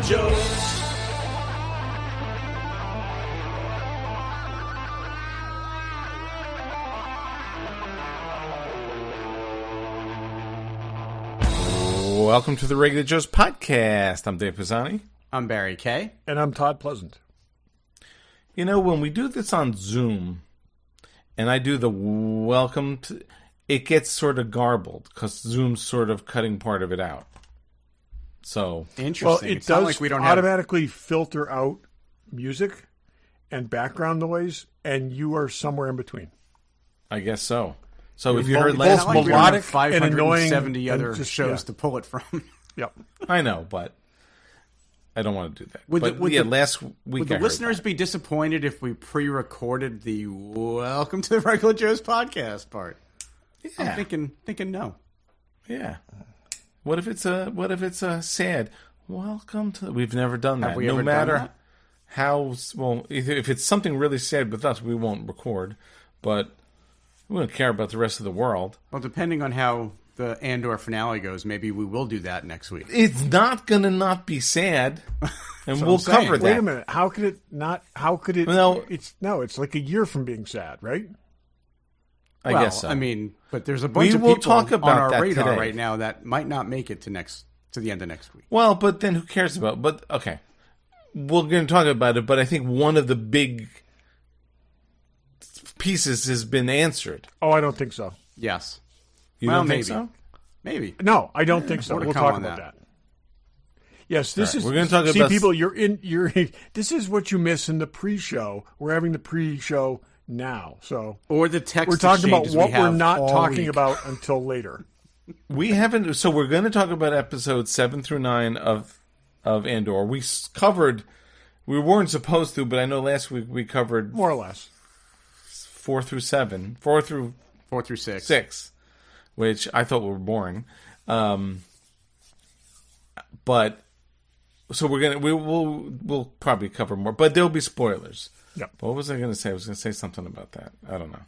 Joes. Welcome to the Regular Joe's podcast. I'm Dave Pisani. I'm Barry Kay. And I'm Todd Pleasant. You know, when we do this on Zoom, and I do the welcome to, it gets sort of garbled because Zoom's sort of cutting part of it out. So Interesting. Well, it It's not does like we don't automatically filter out music and background noise, and you are somewhere in between. I guess so. So if You're you heard both last have, week, melodic like, and annoying 570 and other just- shows yeah. to pull it from. Yep. I know, but I don't want to do that. Would but the- last week Would I the heard listeners that. be disappointed if we pre-recorded the "Welcome to the Regular Joe's podcast" part? Yeah. I'm thinking no. Yeah. What if it's a sad welcome to? We've never done that. Have we no ever matter done that? how well, if it's something really sad with us, we won't record. But we don't care about the rest of the world. Well, depending on how the Andor finale goes, maybe we will do that next week. It's not gonna not be sad, and we'll I'm saying. cover that. Wait a minute. How could it not? How could it? No. It's like a year from being sad, right? I Well, guess so. I mean, but there's a bunch We of will people talk about on our that radar today. right now that might not make it to the end of next week. well, but then who cares about? But okay, we're going to talk about it. But I think one of the big pieces has been answered. Oh, I don't think so. Yes, You Well, don't think maybe. so? Maybe. No, I don't think so. More to We'll come talk on about that. that. Yes, this All right, is. we're gonna talk see, about- people. You're. This is what you miss in the pre-show. We're having the pre-show now, so Or the text. we're talking about exchanges what we have we're not all talking week. about until later. We haven't. So we're going to talk about episodes 7 through 9 of Andor. We covered. We weren't supposed to, but I know last week we covered More or less. 4 through 7, 4 through 4 through 6. 6, which I thought were boring. But so we'll probably cover more, but there'll be spoilers. Yep. What was I going to say? I was going to say something about that. I don't know.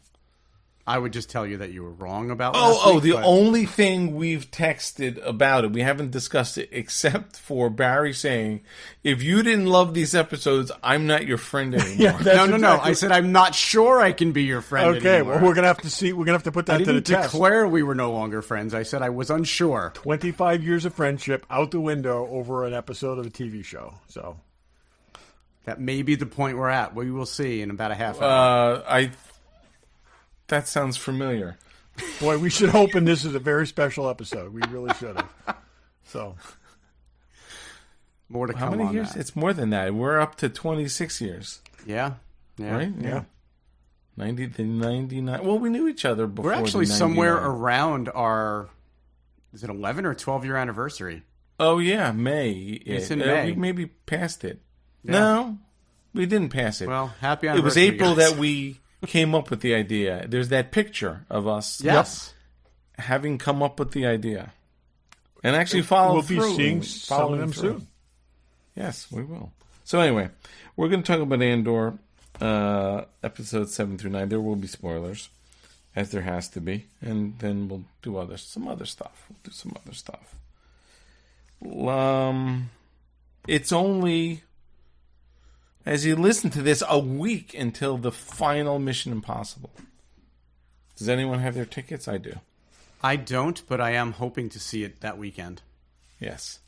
I would just tell you that you were wrong about last Oh, week, the but only thing we've texted about it, we haven't discussed it except for Barry saying, if you didn't love these episodes, I'm not your friend anymore. Yeah, that's No. exactly- I said I'm not sure I can be your friend Okay, anymore. well, we're gonna have to see. We're gonna have to put I that to the didn't test. declare we were no longer friends. I said I was unsure. 25 years of friendship out the window over an episode of a TV show. So That may be the point we're at. We will see in about a half hour. That sounds familiar. boy, we should open this as a very special episode. We really should have. So More to How come many on years? that. It's more than that. We're up to 26 years, Yeah. right? yeah. 90 to 99. Well, we knew each other before. We're actually the somewhere 99. around our, is it 11 or 12 year anniversary? Oh, yeah, May. It's in We May. maybe passed it. Yeah. No, we didn't pass it. Well, happy it was anniversary. April guys. that we came up with the idea. There's that picture of us Yes. having come up with the idea. And actually follow We'll through. be seeing some of following them through. soon. Yes, we will. So anyway, we're going to talk about Andor, episodes 7 through 9. There will be spoilers, as there has to be. And then we'll do some other stuff. It's only, as you listen to this, a week until the final Mission Impossible. Does anyone have their tickets? I do. I don't, but I am hoping to see it that weekend. Yes.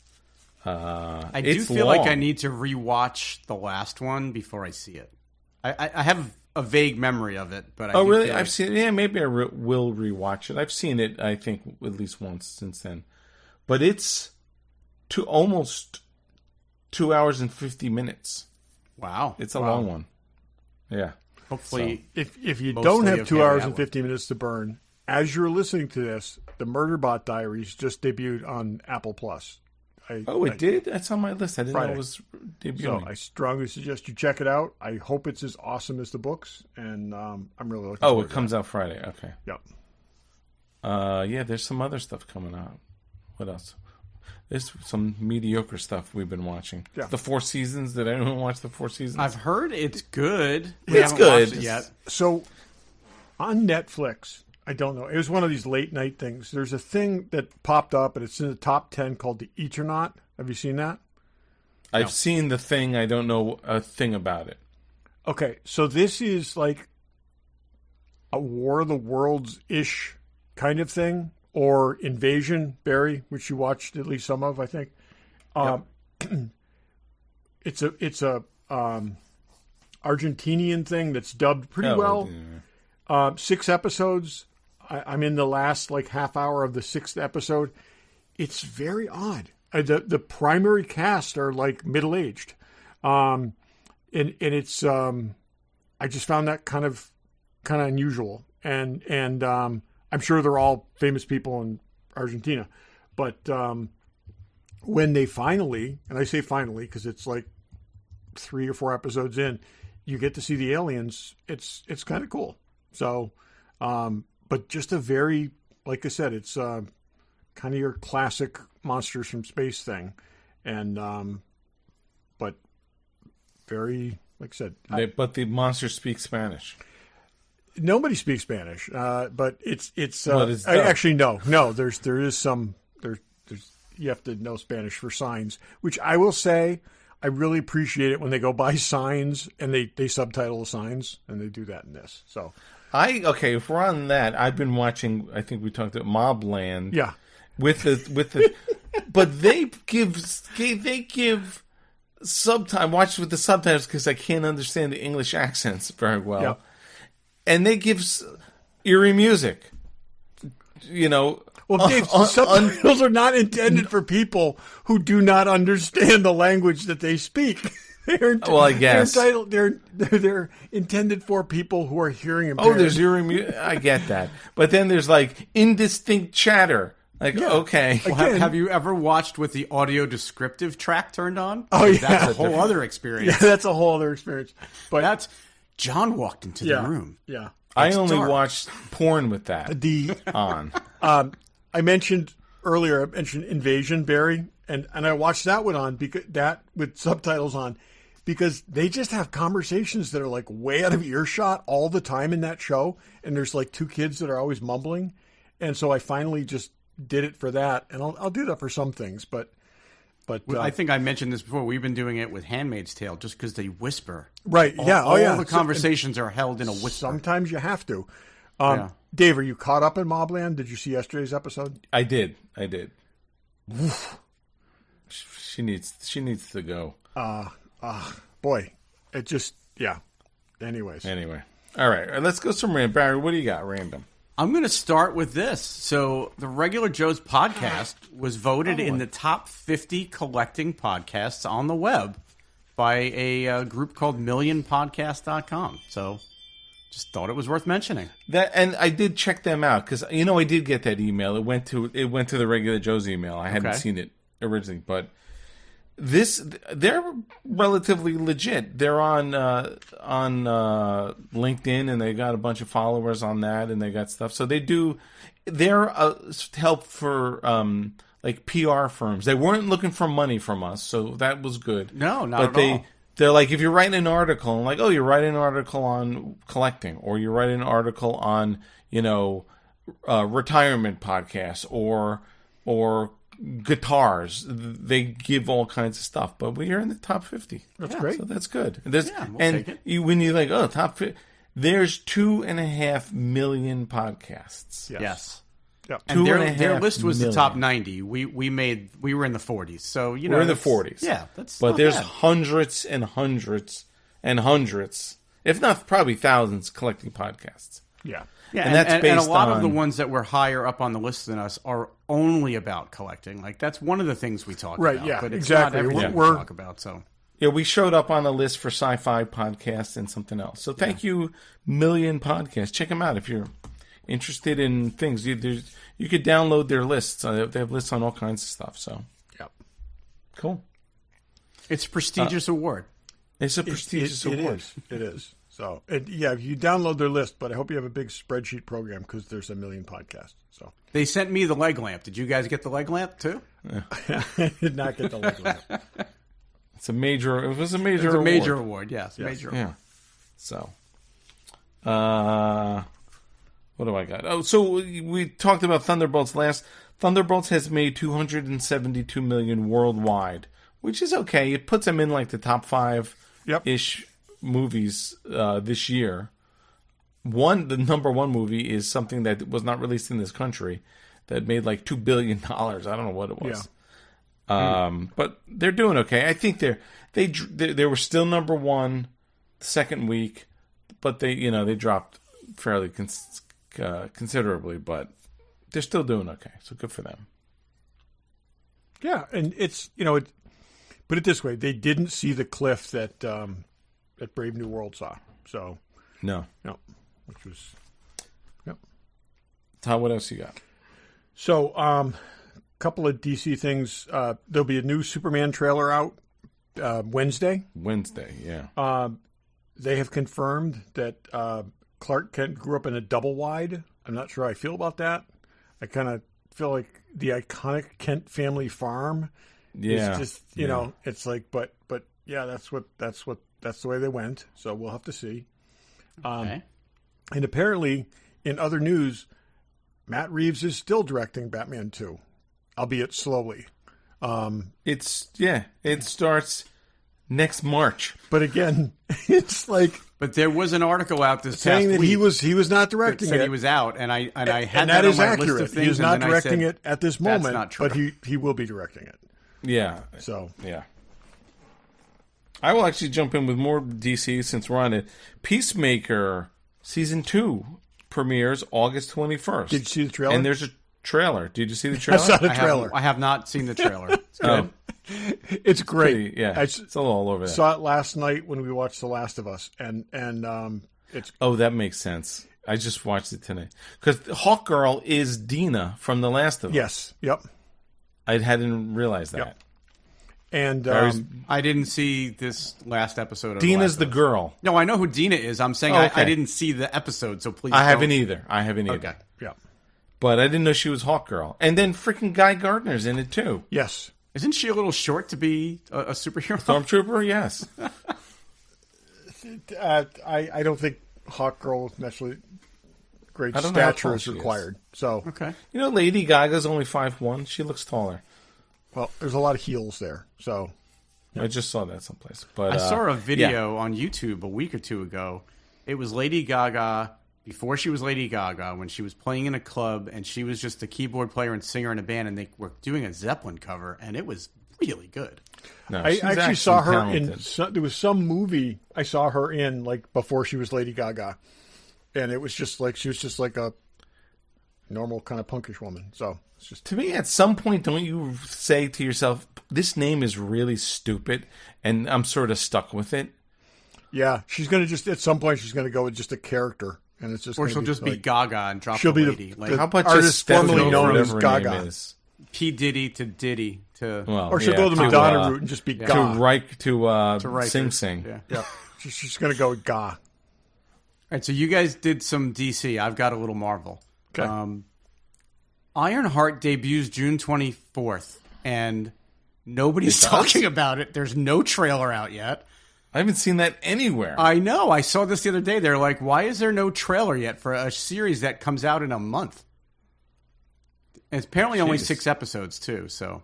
I do It's feel like long. I need to rewatch the last one before I see it. I have a vague memory of it, but I Oh, do really? feel I've like- seen it. Yeah, maybe I will rewatch it. I've seen it, I think, at least once since then. But it's almost 2 hours and 50 minutes. Wow, It's a long one. Yeah. Hopefully, If you Mostly don't have of 2 Harry hours and Atwood. 50 minutes to burn, as you're listening to this, the Murderbot Diaries just debuted on Apple Plus. Oh, it did? That's on my list. I didn't know Friday. it was So debuting. I strongly suggest you check it out. I hope it's as awesome as the books, and I'm really looking Oh, forward it to comes out Friday. Okay. Yep. Yeah, there's some other stuff coming out. What else? There's some mediocre stuff we've been watching. Yeah. The Four Seasons. Did anyone watch The Four Seasons? I've heard it's good. We It's haven't watched good. it yet. So on Netflix, I don't know. It was one of these late night things. There's a thing that popped up, and it's in the top 10 called The Eternaut. Have you seen that? I've seen The Thing. I don't know a thing about it. Okay, so this is like a War of the Worlds-ish kind of thing, or Invasion, Barry, which you watched at least some of, I think. It's a Argentinian thing that's dubbed pretty well. Yeah. 6 episodes. I'm in the last like half hour of the 6th episode. It's very odd. The primary cast are like middle aged, and it's I just found that kind of unusual, and I'm sure they're all famous people in Argentina, but when they finally, and I say finally because it's like 3 or 4 episodes in, you get to see the aliens. It's kind of cool. So, but just a very, like I said, it's kind of your classic monsters from space thing, and but very, like I said, But the monsters speak Spanish. nobody speaks Spanish, but it's But it's actually no. There is some there's you have to know Spanish for signs, which I will say I really appreciate it when they go by signs and they subtitle the signs, and they do that in this. So If we're on that, I've been watching. I think we talked about Mobland. yeah. With the, but they give subtitles. Watch with the subtitles because I can't understand the English accents very well, Yeah. and they give eerie music. Well, Dave, subtitles are not intended for people who do not understand the language that they speak. I guess they're intended for people who are hearing impaired. Oh, there's eerie music. I get that, but then there's like indistinct chatter. Like, okay. Well, have you ever watched with the audio descriptive track turned on? Oh, yeah. That's a whole other experience. Yeah, that's a whole other experience. But That's John walked into the room. Yeah. I only dark. watched porn with that on. I mentioned earlier, Invasion, Barry, and I watched that one on because that with subtitles on, because they just have conversations that are like way out of earshot all the time in that show, and there's like 2 kids that are always mumbling, and so I finally just did it for that, and I'll do that for some things, but I think I mentioned this before. We've been doing it with Handmaid's Tale just because they whisper. right, yeah, All yeah. the conversations are held in a whisper. Sometimes you have to. Yeah. Dave, are you caught up in Mobland? Did you see yesterday's episode? I did. She needs to go. Boy, it just Anyways, Anyway, all right. Let's go some random. Barry, what do you got? Random. I'm going to start with this. So, the Regular Joe's podcast was voted in the top 50 collecting podcasts on the web by a group called MillionPodcast.com. So, just thought it was worth mentioning. And I did check them out because I did get that email. It went to the Regular Joe's email. I hadn't seen it originally, but they're relatively legit. They're on LinkedIn, and they got a bunch of followers on that, and they got stuff. So they're help for like PR firms. They weren't looking for money from us, so that was good. No, not but at all. They're like, if you're writing an article, and like, oh, you're writing an article on collecting, or you're writing an article on, retirement podcasts, or guitars. They give all kinds of stuff, but we're in the top 50. That's great. So that's good. We'll take it. When you like, oh, top 50, there's 2.5 million podcasts. Yes. Yeah. And their 2.5 list was million. the top 90. We were in the 40s. So, We're in the 40s. Yeah, that's But not there's bad. hundreds and hundreds and hundreds, if not probably thousands, collecting podcasts. Yeah. Yeah, and that's and a based lot of the on- ones that were higher up on the list than us are only about collecting. Like, that's one of the things we talk Right, about. yeah, but it's exactly. not everything We're- we talk about. So, Yeah, we showed up on a list for sci-fi podcast and something else. So thank you, Million Podcasts. Check them out if you're interested in things. You could download their lists. They have lists on all kinds of stuff. So Yep. cool. it's a prestigious award. It's a prestigious award. It is. So, you download their list, but I hope you have a big spreadsheet program because there's a million podcasts. So, They sent me the leg lamp. Did you guys get the leg lamp too? I did not get the link. It's a major. It was a major. It's a award. major award. Yes, major award. Yeah. So, what do I got? Oh, so we talked about Thunderbolts last. Thunderbolts has made $272 million worldwide which is okay. It puts them in like the top 5 Yep. ish movies this year. The number 1 movie is something that was not released in this country that made like $2 billion. I don't know what it was. But they're doing okay. I think they were still number 1 the second week, but they dropped fairly considerably, but they're still doing okay. So good for them. Yeah, and it's put it this way: they didn't see the cliff that that Brave New World saw. So No. which was Todd, what else you got? so. Couple of DC things. There'll be a new Superman trailer out Wednesday. Wednesday, yeah. They have confirmed that Clark Kent grew up in a double wide. I'm not sure how I feel about that. I kind of feel like the iconic Kent family farm Yeah. is just, you know, it's like, but yeah, that's the way they went. So we'll have to see. Okay. And apparently, in other news, Matt Reeves is still directing Batman 2, albeit slowly. It starts next March. But again, it's like But there was an article out this saying past that week he was not that directing said it. he was out, and I had and that that on is my accurate. list of things. He is not and then I directing said, it at this "That's moment, not true." but he will be directing it. Yeah. So Yeah. I will actually jump in with more DC since we're on it. Peacemaker Season 2 premieres August 21st. did you see the trailer? And there's a trailer. Did you see the I trailer? saw the I trailer. have not seen the trailer. Oh, It's great. pretty, yeah. I It's a little all over that. saw it last night when we watched The Last of Us, and it's Oh, that makes sense. I just watched it today. Because Hawkgirl is Dina from The Last of Us. yes, yep. I hadn't realized that. Yep. And Barry's- I didn't see this last episode of Dina's The the Last of Us. girl. No, I know who Dina is. I'm saying Oh, okay. I didn't see the episode, so please I haven't don't. either. Okay. yeah, But I didn't know she was Hawkgirl. And then freaking Guy Gardner's in it too. yes. Isn't she a little short to be a superhero? Stormtrooper, yes. I don't think Hawkgirl necessarily great I don't know how stature tall is she is. required. So, Okay. You know, Lady Gaga's only 5'1". She looks taller. well, there's a lot of heels there. So, I just saw that someplace. But I saw a yeah. video on YouTube a week or two ago. It was Lady Gaga before she was Lady Gaga, when she was playing in a club and she was just a keyboard player and singer in a band, and they were doing a Zeppelin cover, and it was really good. No, I she's actually saw her talented. there was some movie I saw her in like before she was Lady Gaga, and it was just like she was just like a normal kind of punkish woman. So it's just To me, at some point, don't you say to yourself, this name is really stupid, and I'm sort of stuck with it? yeah. She's gonna just at some point she's gonna go with just a and it's just Or gonna she'll just be like, Gaga and drop she'll the be lady. the Like How about artist just Stefano, formerly known as whatever her name Gaga. is? P. Diddy to Diddy to... Well, or she'll yeah, go the to, Madonna route and just be to Ga. Reich to Rikers. Sing Sing. Yeah. Yeah, she's gonna go with Ga. All right, so you guys did some DC. I've got a little Marvel. Okay. Ironheart debuts June 24th, and nobody's talking about it. There's no trailer out yet. I haven't seen that anywhere. I know. I saw this the other day. They're like, why is there no trailer yet for a series that comes out in a month? And it's apparently only Jeez. 6 episodes, too, so...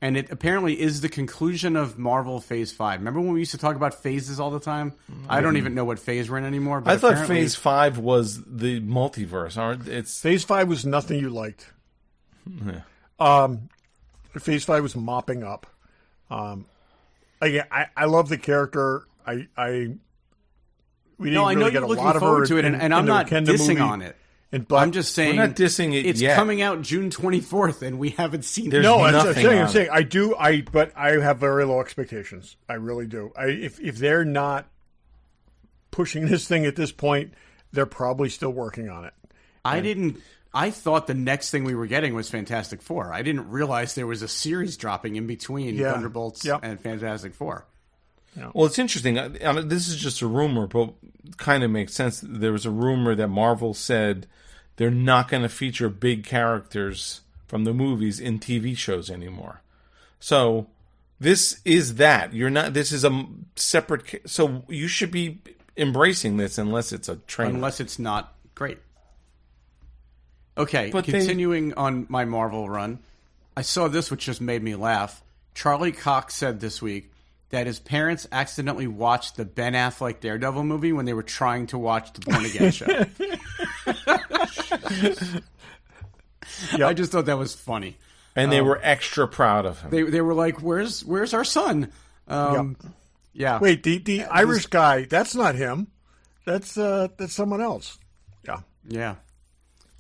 And it apparently is the conclusion of Marvel Phase 5. Remember when we used to talk about phases all the time? I don't even know what phase we're in anymore. But I thought apparently- Phase 5 was the multiverse. Aren't it's Phase 5 was nothing you liked. Phase 5 was mopping up. Again, I love the character. We didn't No, I know really you're get a looking lot of her forward to it, in- and in I'm the not Wakanda dissing movie. on it. And but I'm just saying not dissing it it's yet. coming out June 24th, and we haven't seen There's it. no, I'm nothing saying, on but I have very low expectations. I really do. If they're not pushing this thing at this point, they're probably still working on it. I thought the next thing we were getting was Fantastic Four. I didn't realize there was a series dropping in between Yeah. Thunderbolts Yep. and Fantastic Four. Well, it's interesting. This is just a rumor, but kind of makes sense. There was a rumor that Marvel said they're not going to feature big characters from the movies in TV shows anymore. So this is that. You're not. This is a separate. So you should be embracing this unless it's a train. Unless it's not great. Okay, But continuing on my Marvel run, I saw this, which just made me laugh. Charlie Cox said this week that his parents accidentally watched the Ben Affleck Daredevil movie when they were trying to watch the Born Again show. Yep. I just thought that was funny. And they were extra proud of him. They were like, "Where's our son?" Yeah. Wait, the Irish guy, that's not him. That's someone else. Yeah. Yeah.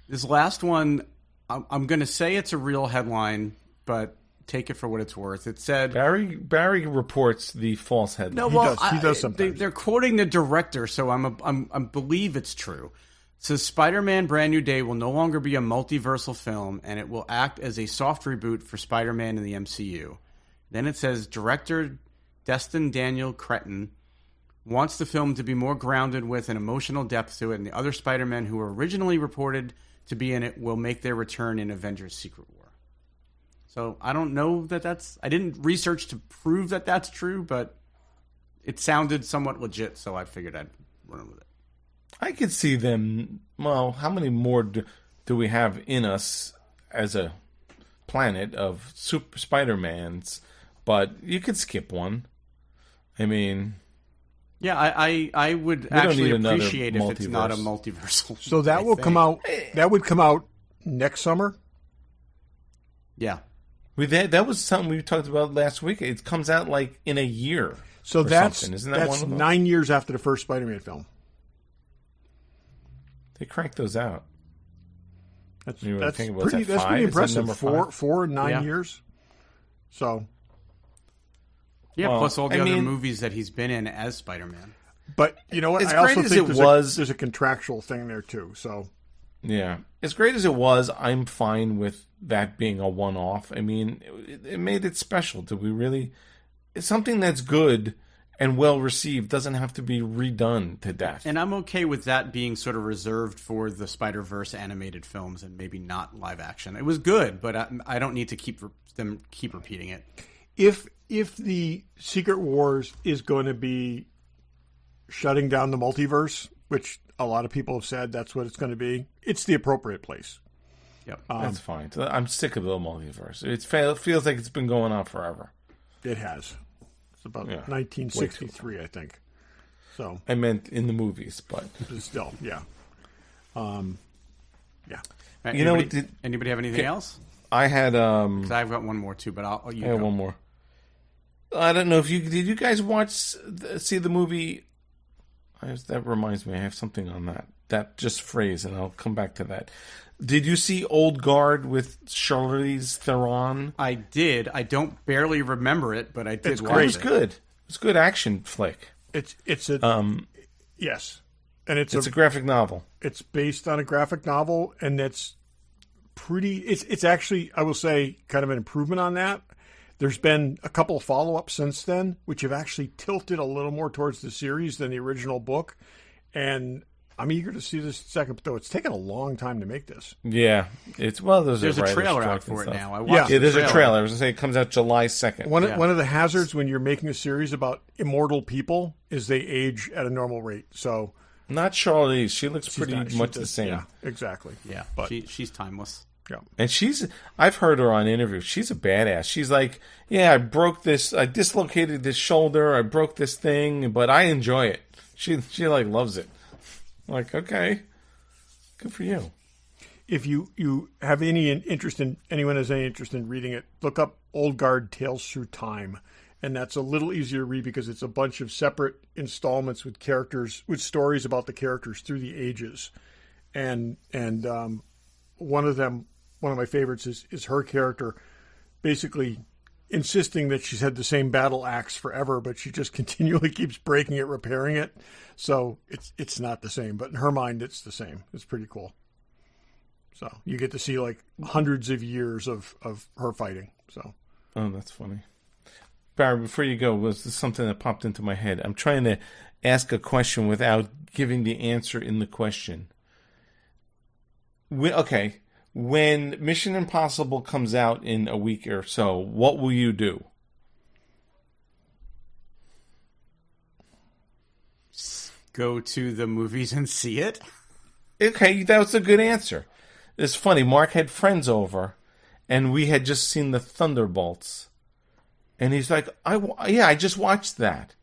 This last one, I'm going to say it's a real headline, but take it for what it's worth. It said Barry reports the false headline. No, well, He does sometimes. They're quoting the director, so I believe it's true. It says Spider-Man: Brand New Day will no longer be a multiversal film, and it will act as a soft reboot for Spider-Man in the MCU. Then it says director Destin Daniel Cretton wants the film to be more grounded with an emotional depth to it, and the other Spider-Men who were originally reported to be in it will make their return in Avengers: Secret War. So I don't know that's... I didn't research to prove that that's true, but it sounded somewhat legit, so I figured I'd run with it. I could see them. Well, how many more do we have in us as a planet of Super Spider-Mans? But you could skip one. I mean... Yeah, I would actually appreciate if it's not a multiversal. So that will come out. That would come out next summer. Yeah. That was something we talked about last week. It comes out like in a year. So that's Isn't that one of them? 9 years after the first Spider-Man film. They cranked those out. That's pretty impressive. 4 and 9 years. So. Yeah, Well, plus all the other movies that he's been in as Spider-Man. But you know what? As I also great as think it there's a contractual thing there too. So yeah, as great as it was, I'm fine with that being a one-off. I mean, it made it special. Did we really? It's something that's good and well received doesn't have to be redone to death. And I'm okay with that being sort of reserved for the Spider-Verse animated films and maybe not live action. It was good, but I don't need to keep repeating it. If the Secret Wars is going to be shutting down the multiverse, which a lot of people have said that's what it's going to be, it's the appropriate place. Yep. That's fine. I'm sick of the multiverse. It feels like it's been going on forever. It has. It's about 1963, I think. So I meant in the movies, but still, yeah. Yeah. Anybody have anything else? I had 'Cause I've got one more too, but I have one more. I don't know if did you guys see the movie? That reminds me, I have something on that just phrase, and I'll come back to that. Did you see Old Guard with Charlize Theron? I did. I don't barely remember it, but I did watch it. It was good. It's a good action flick. It's a yes, and it's a graphic novel. It's based on a graphic novel, and it's pretty. It's actually, I will say, kind of an improvement on that. There's been a couple of follow-ups since then, which have actually tilted a little more towards the series than the original book. And I'm eager to see this second, though it's taken a long time to make this. Yeah. There's a trailer out for it now. There's a trailer. I was going to say it comes out July 2nd. One of the hazards when you're making a series about immortal people is they age at a normal rate. So not Charlize. She looks pretty much the same. Yeah, exactly. Yeah, but she's timeless. Yeah. And I've heard her on interviews. She's a badass. She's like, yeah, I dislocated this shoulder. I broke this thing, but I enjoy it. She like loves it. I'm like, okay, good for you. If you have anyone has any interest in reading it, look up Old Guard Tales Through Time. And that's a little easier to read because it's a bunch of separate installments with stories about the characters through the ages. And one of my favorites is her character basically insisting that she's had the same battle axe forever, but she just continually keeps breaking it, repairing it. So it's not the same, but in her mind, it's the same. It's pretty cool. So you get to see like hundreds of years of her fighting. So, oh, that's funny. Barry, before you go, was this something that popped into my head? I'm trying to ask a question without giving the answer in the question. When Mission Impossible comes out in a week or so, what will you do? Go to the movies and see it? Okay, that was a good answer. It's funny, Mark had friends over, and we had just seen the Thunderbolts. And he's like, I just watched that.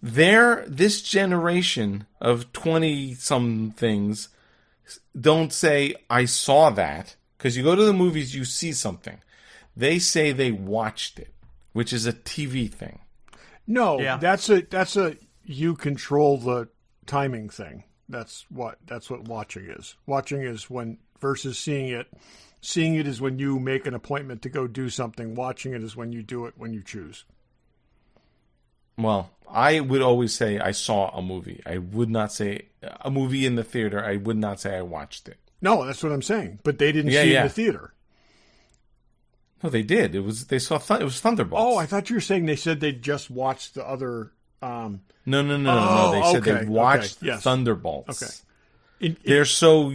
This generation of 20-some-things don't say, I saw that. Because you go to the movies, you see something. They say they watched it, which is a TV thing. No, that's a you control the timing thing. That's what watching is. Watching is when versus seeing it. Seeing it is when you make an appointment to go do something. Watching it is when you do it when you choose. Well, I would always say I saw a movie. I would not say a movie in the theater. I would not say I watched it. No, that's what I'm saying. But they didn't see it in the theater. No, they did. It was Thunderbolts. Oh, I thought you were saying they said they just watched the other. No. They said they watched Thunderbolts. Okay. They're so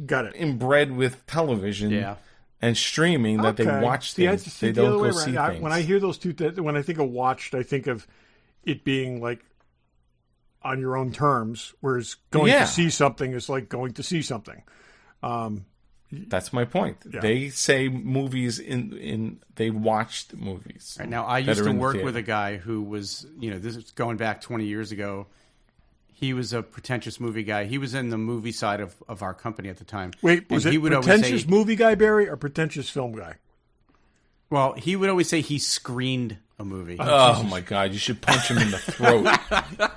got it inbred with television and streaming that they watch things. They don't go see things. When I hear those two, when I think of watched, I think of it being like on your own terms, whereas going to see something is like going to see something. That's my point. Yeah. They say movies they watched movies. Right, now, I used to work with a guy who was, this is going back 20 years ago. He was a pretentious movie guy. He was in the movie side of our company at the time. Wait, was it pretentious movie guy, Barry, or pretentious film guy? Well, he would always say he screened a movie. Oh my God, you should punch him in the throat.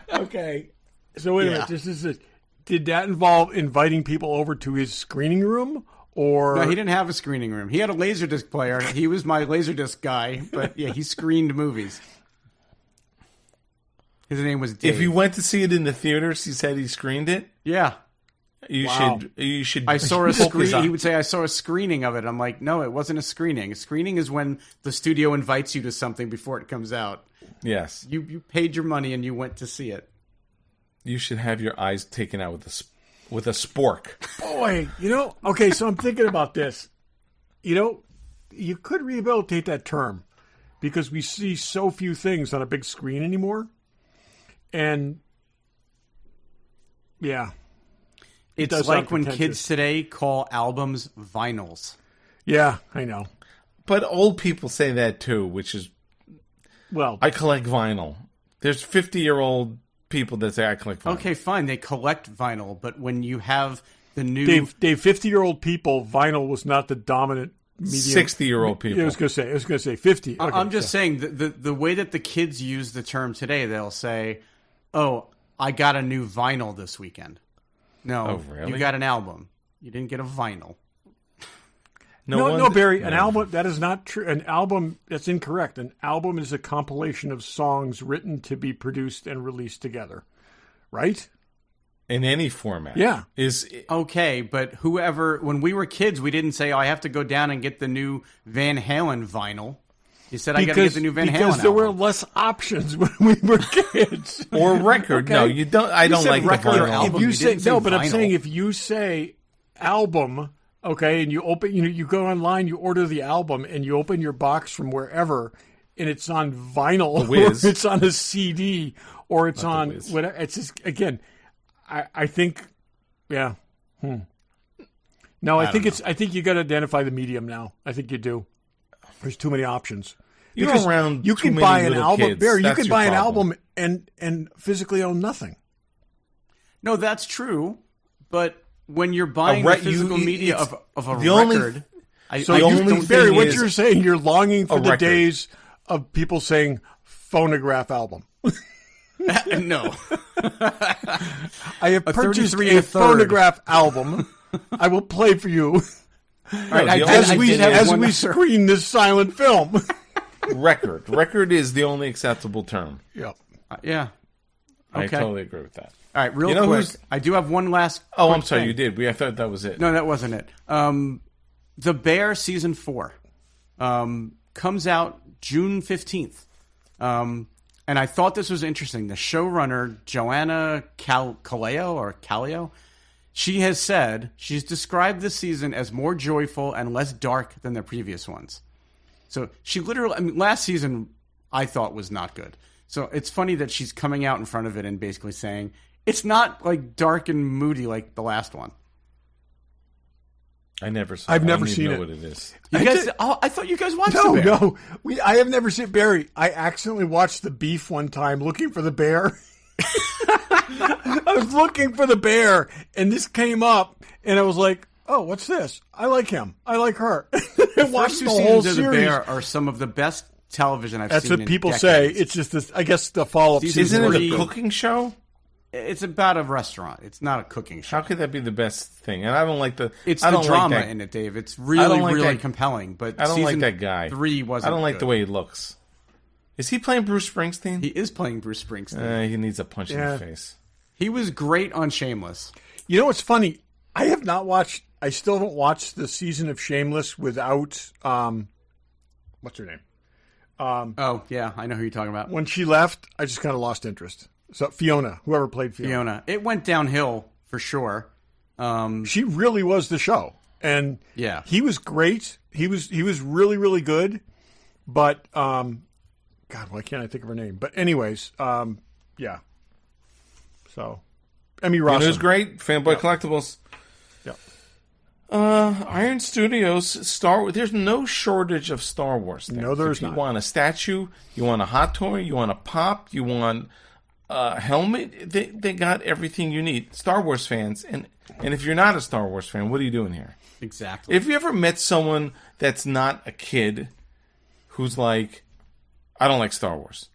Okay. So wait a minute. Did that involve inviting people over to his screening room? Or... No, he didn't have a screening room. He had a Laserdisc player. He was my Laserdisc guy. But yeah, he screened movies. His name was Dave. If you went to see it in the theaters, he said he screened it? Yeah. You should. I saw a screen. He would say, I saw a screening of it. I'm like, no, it wasn't a screening. A screening is when the studio invites you to something before it comes out. Yes. You paid your money and you went to see it. You should have your eyes taken out with a spork. Boy, okay, so I'm thinking about this. You could rehabilitate that term because we see so few things on a big screen anymore. And, yeah. It's like when kids today call albums vinyls. Yeah, I know. But old people say that too, which is... Well... I collect vinyl. There's 50-year-old people that say I collect vinyl. Okay, fine. They collect vinyl, but when you have the new... Dave, 50-year-old people, vinyl was not the dominant medium. 60-year-old people. I was going to say 50. Okay, I'm just saying, the way that the kids use the term today, they'll say, oh, I got a new vinyl this weekend. No, really? You got an album. You didn't get a vinyl. No, Barry, an album, that is not true. An album, that's incorrect. An album is a compilation of songs written to be produced and released together, right? In any format. Yeah. Okay, but when we were kids, we didn't say, I have to go down and get the new Van Halen vinyl. You said I got to get the new Van Halen because there album. were less options when we were kids. Or record. Okay. No, you don't. I don't like record the or album. If you say no, but vinyl. I'm saying if you say album, okay, and you open, you go online, you order the album, and you open your box from wherever, and it's on vinyl, or it's on a CD, or it's on whatever. It's just again, I think, yeah. No, I think you got to identify the medium now. I think you do. There's too many options. You can buy an album. Kids. Barry, you That's can buy an problem. album and physically own nothing. No, that's true. But when you're buying the physical media of a record, Barry, what you're saying, you're longing for the days of people saying phonograph album. No. I have purchased a phonograph album. I will play for you. Right, as we screen this silent film. Record is the only acceptable term. Yep. Yeah. Okay. I totally agree with that. All right, real quick. I do have one last. Oh, I'm sorry. Thing. You did. I thought that was it. No, that wasn't it. The Bear season 4 comes out June 15th. And I thought this was interesting. The showrunner, Joanna Calio, she has said she's described this season as more joyful and less dark than the previous ones. So she literally, last season I thought was not good. So it's funny that she's coming out in front of it and basically saying it's not like dark and moody like the last one. I never saw. I've it. never I don't seen even it. know what it is. You guys, I thought you guys watched No, the bear. no. I have never seen Barry. I accidentally watched The Beef one time looking for the bear. I was looking for the bear, and this came up, and I was like, oh, what's this? I like him. I like her. I watched First two the whole seasons of The series. Bear are some of the best television I've That's seen. what in people decades. say. It's just this, I guess the follow-up Season season. Isn't it three- a cooking show? It's about a restaurant. It's not a cooking show. How could that be the best thing? And I don't like the. It's I the don't drama like that, in it, Dave. It's I really, don't like really that- compelling. But I don't like season that guy. 3 wasn't. I don't like good. the way he looks. Is he playing Bruce Springsteen? He is playing Bruce Springsteen. He needs a punch in Yeah. the face. He was great on Shameless. You know what's funny? I have not watched. I still haven't watched the season of Shameless without. What's her name? Oh yeah, I know who you're talking about. When she left, I just kind of lost interest. So Fiona, whoever played Fiona, Fiona. It went downhill for sure. she really was the show, and Yeah. he was great. He was really really good, but God, why can't I think of her name? But anyways, yeah. So, Emmy You Rossum. know who's great? Fanboy Collectibles. Yeah. Iron Studios, Star Wars. There's no shortage of Star Wars things. No, there's if you not. want a statue, you want a hot toy, you want a pop, you want a helmet. They got everything you need. Star Wars fans, and if you're not a Star Wars fan, what are you doing here? Exactly. If you ever met someone that's not a kid who's like, I don't like Star Wars.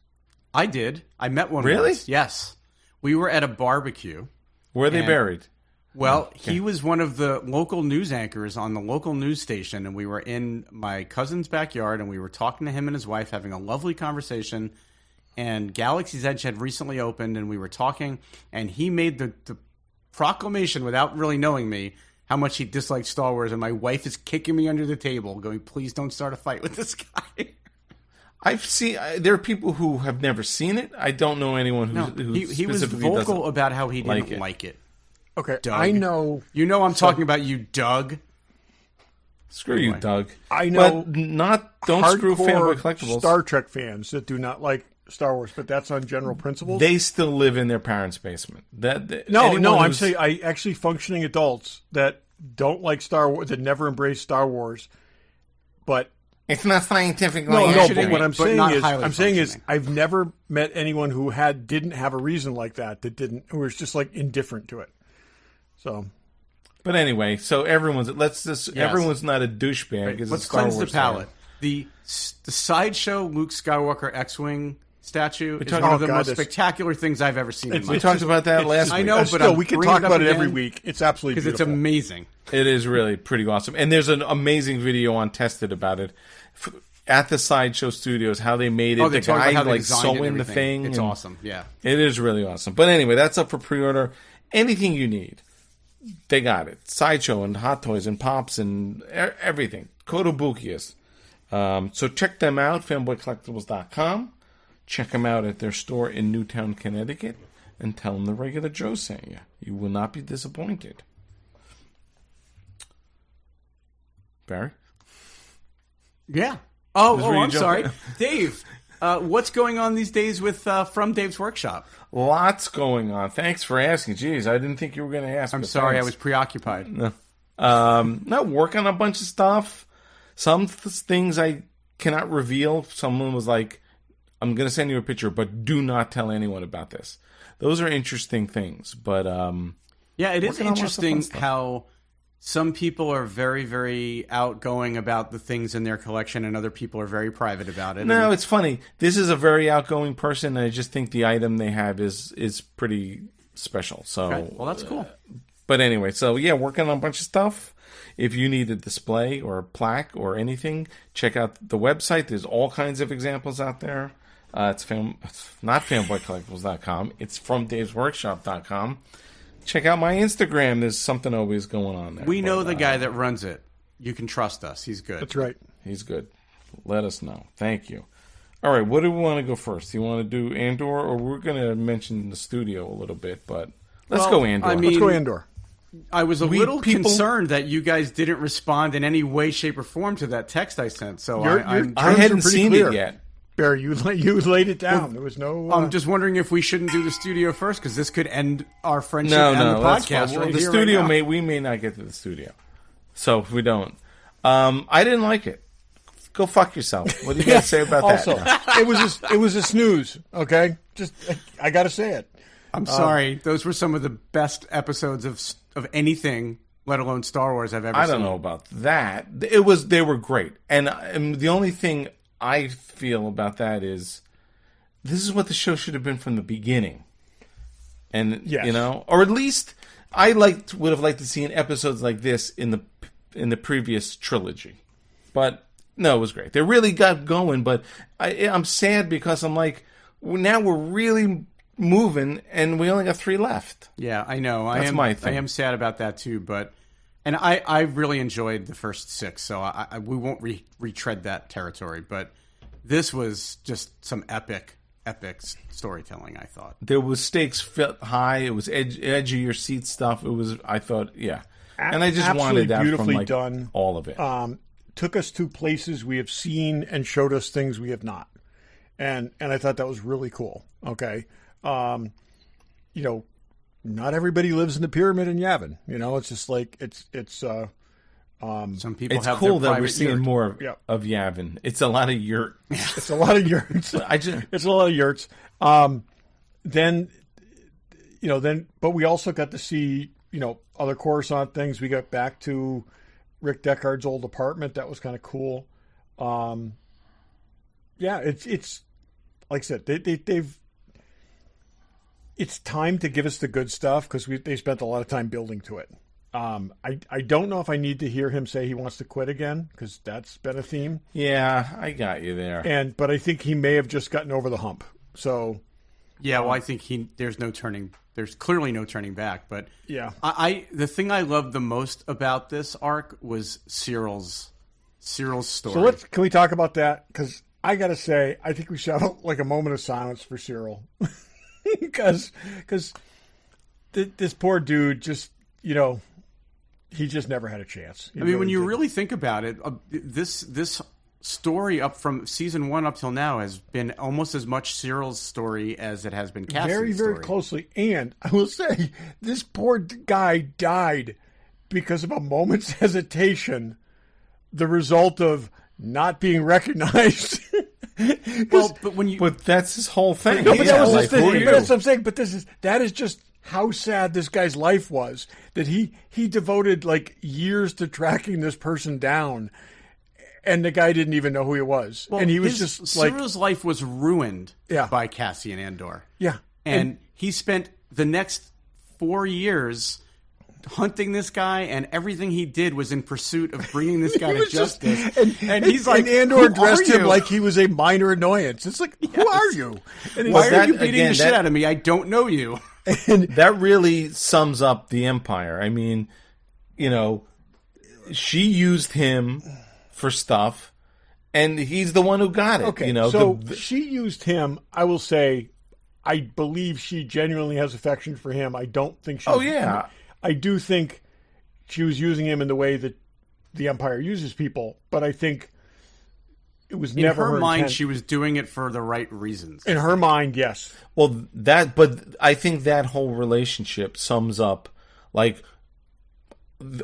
I did. I met one. Really? Once. Yes. We were at a barbecue. Where are they And- buried? Well, he was one of the local news anchors on the local news station, and we were in my cousin's backyard, and we were talking to him and his wife, having a lovely conversation. And Galaxy's Edge had recently opened, and we were talking, and he made the proclamation without really knowing me how much he disliked Star Wars, and my wife is kicking me under the table, going, "Please don't start a fight with this guy." I've seen. There are people who have never seen it. I don't know anyone who. No, who he was specifically vocal doesn't about how he didn't like like it. it. Okay, Doug. I know. You know I'm talking about you, Doug. Screw you, Doug. I know But don't screw Fanboy Collectibles. Star Trek fans that do not like Star Wars, but that's on general principles. They still live in their parents' basement. No, anyone I'm who's- saying I actually functioning adults that don't like Star Wars, that never embrace Star Wars, but it's not scientific. no, like no. anything. But what I'm but saying not is, highly functioning. I've never met anyone who didn't have a reason like that who was just like indifferent to it. So But anyway, so everyone's not a douchebag. Is Let's a Star cleanse Wars the palate. fan. The sideshow Luke Skywalker X-wing statue is talking- one of the Oh, God, most that's- spectacular things I've ever seen in my We life. talked about that last I week. know, but still, I'm we can bringing talk it up about it every again week. It's absolutely because it's beautiful. amazing. It is really pretty awesome. And there's an amazing video on Tested about it at the Sideshow Studios, how they made it. Oh, they the talk about guy how they like designed it and sewing the everything. thing. It's and awesome. Yeah. It is really awesome. But anyway, that's up for pre-order. Anything you need, they got it. Sideshow and Hot Toys and Pops and everything. Kotobukias. So check them out, fanboycollectibles.com. Check them out at their store in Newtown, Connecticut, and tell them the regular Joe sent you. You will not be disappointed. Barry? Yeah. where Oh, you I'm jump sorry. in. Dave, what's going on these days with From Dave's Workshop? Lots going on. Thanks for asking. Jeez, I didn't think you were going to ask. I'm but sorry, I thanks. was preoccupied. Not working on a bunch of stuff. Some things I cannot reveal. Someone was like, I'm going to send you a picture, but do not tell anyone about this. Those are interesting things. But Yeah, it is working on lots of fun interesting stuff. how some people are very, very outgoing about the things in their collection, and other people are very private about it. no, And it's funny. This is a very outgoing person, and I just think the item they have is pretty special. So, okay, well, that's cool. But anyway, so yeah, working on a bunch of stuff. If you need a display or a plaque or anything, check out the website. There's all kinds of examples out there. It's not fanboycollectibles.com. It's fromdavesworkshop.com. Check out my Instagram. There's something always going on there. We know But, the guy that runs it. You can trust us. He's good. That's right. He's good. Let us know. Thank you. All right, what do we want to go first? You want to do Andor, or we're going to mention the studio a little bit, but let's Well, go Andor. I mean- Let's go Andor. I was a little people- concerned that you guys didn't respond in any way, shape, or form to that text I sent. So Your I'm I terms hadn't are pretty seen clear. it yet. Barry, you laid it down. There was no. I'm just wondering if we shouldn't do the studio first, because this could end our friendship No, and the that's podcast fine. right The here, studio right now. we may not get to the studio. So we don't. I didn't like it. Go fuck yourself. What do you got to say about Also, that? it was a snooze. Okay, just I got to say it. I'm sorry. Those were some of the best episodes of anything, let alone Star Wars, I've ever seen. I don't know about that. They were great. And the only thing I feel about that is this is what the show should have been from the beginning. And, Yes. you know, or at least I would have liked to see episodes like this in the previous trilogy. But no, it was great. They really got going, but I'm sad because I'm like, now we're really moving and we only got 3 left. Yeah, I know. That's my thing. I am sad about that too, and I really enjoyed the first 6, so we won't retread that territory. But this was just some epic storytelling, I thought. There was stakes high. It was edge of your seat stuff. It was, I thought, yeah. And I just wanted that beautifully from like done. all of it. Took us to places we have seen and showed us things we have not. And I thought that was really cool. Okay. You know, not everybody lives in the pyramid in Yavin. You know, it's just like it's Some people It's have cool their that we're private seeing yurt. more Yeah. of Yavin. It's a lot of yurt. it's a lot of yurts. It's a lot of yurts. Then but we also got to see, you know, other Coruscant things. We got back to Rick Deckard's old apartment. That was kind of cool. Yeah, it's like I said, they've. It's time to give us the good stuff because they spent a lot of time building to it. I don't know if I need to hear him say he wants to quit again because that's been a theme. Yeah, I got you there. But I think he may have just gotten over the hump. So Yeah, well, I think there's clearly no turning back. But yeah, the thing I loved the most about this arc was Cyril's story. so can we talk about that? Because I got to say, I think we should have like a moment of silence for Cyril. Because this poor dude just, you know, he just never had a chance. I mean, when you really think about it, this story up from season 1 up till now has been almost as much Cyril's story as it has been Cassian's very, very story. closely. And I will say, this poor guy died because of a moment's hesitation, the result of not being recognized. Well, but that's his whole thing. No, but that was like, his thing. who are But you? that's what I'm saying. But that is just how sad this guy's life was. That he devoted like years to tracking this person down, and the guy didn't even know who he was. Well, and he was just like, Cyril's life was ruined Yeah. by Cassian Andor. yeah. And he spent the next 4 years hunting this guy, and everything he did was in pursuit of bringing this guy He to was just- justice. And he's like, and Andor "Who addressed are him you? like he was a minor annoyance. It's like, who are you? And he's Why like, are that- you beating again, the shit out of me? I don't know you." That really sums up the Empire. I mean, you know, she used him for stuff, and he's the one who got it. Okay, you know, so she used him. I will say, I believe she genuinely has affection for him. I don't think she. Oh, yeah. I do think she was using him in the way that the Empire uses people, but I think it was In never her mind, intent. she was doing it for the right reasons. In her mind, yes. well, but I think that whole relationship sums up like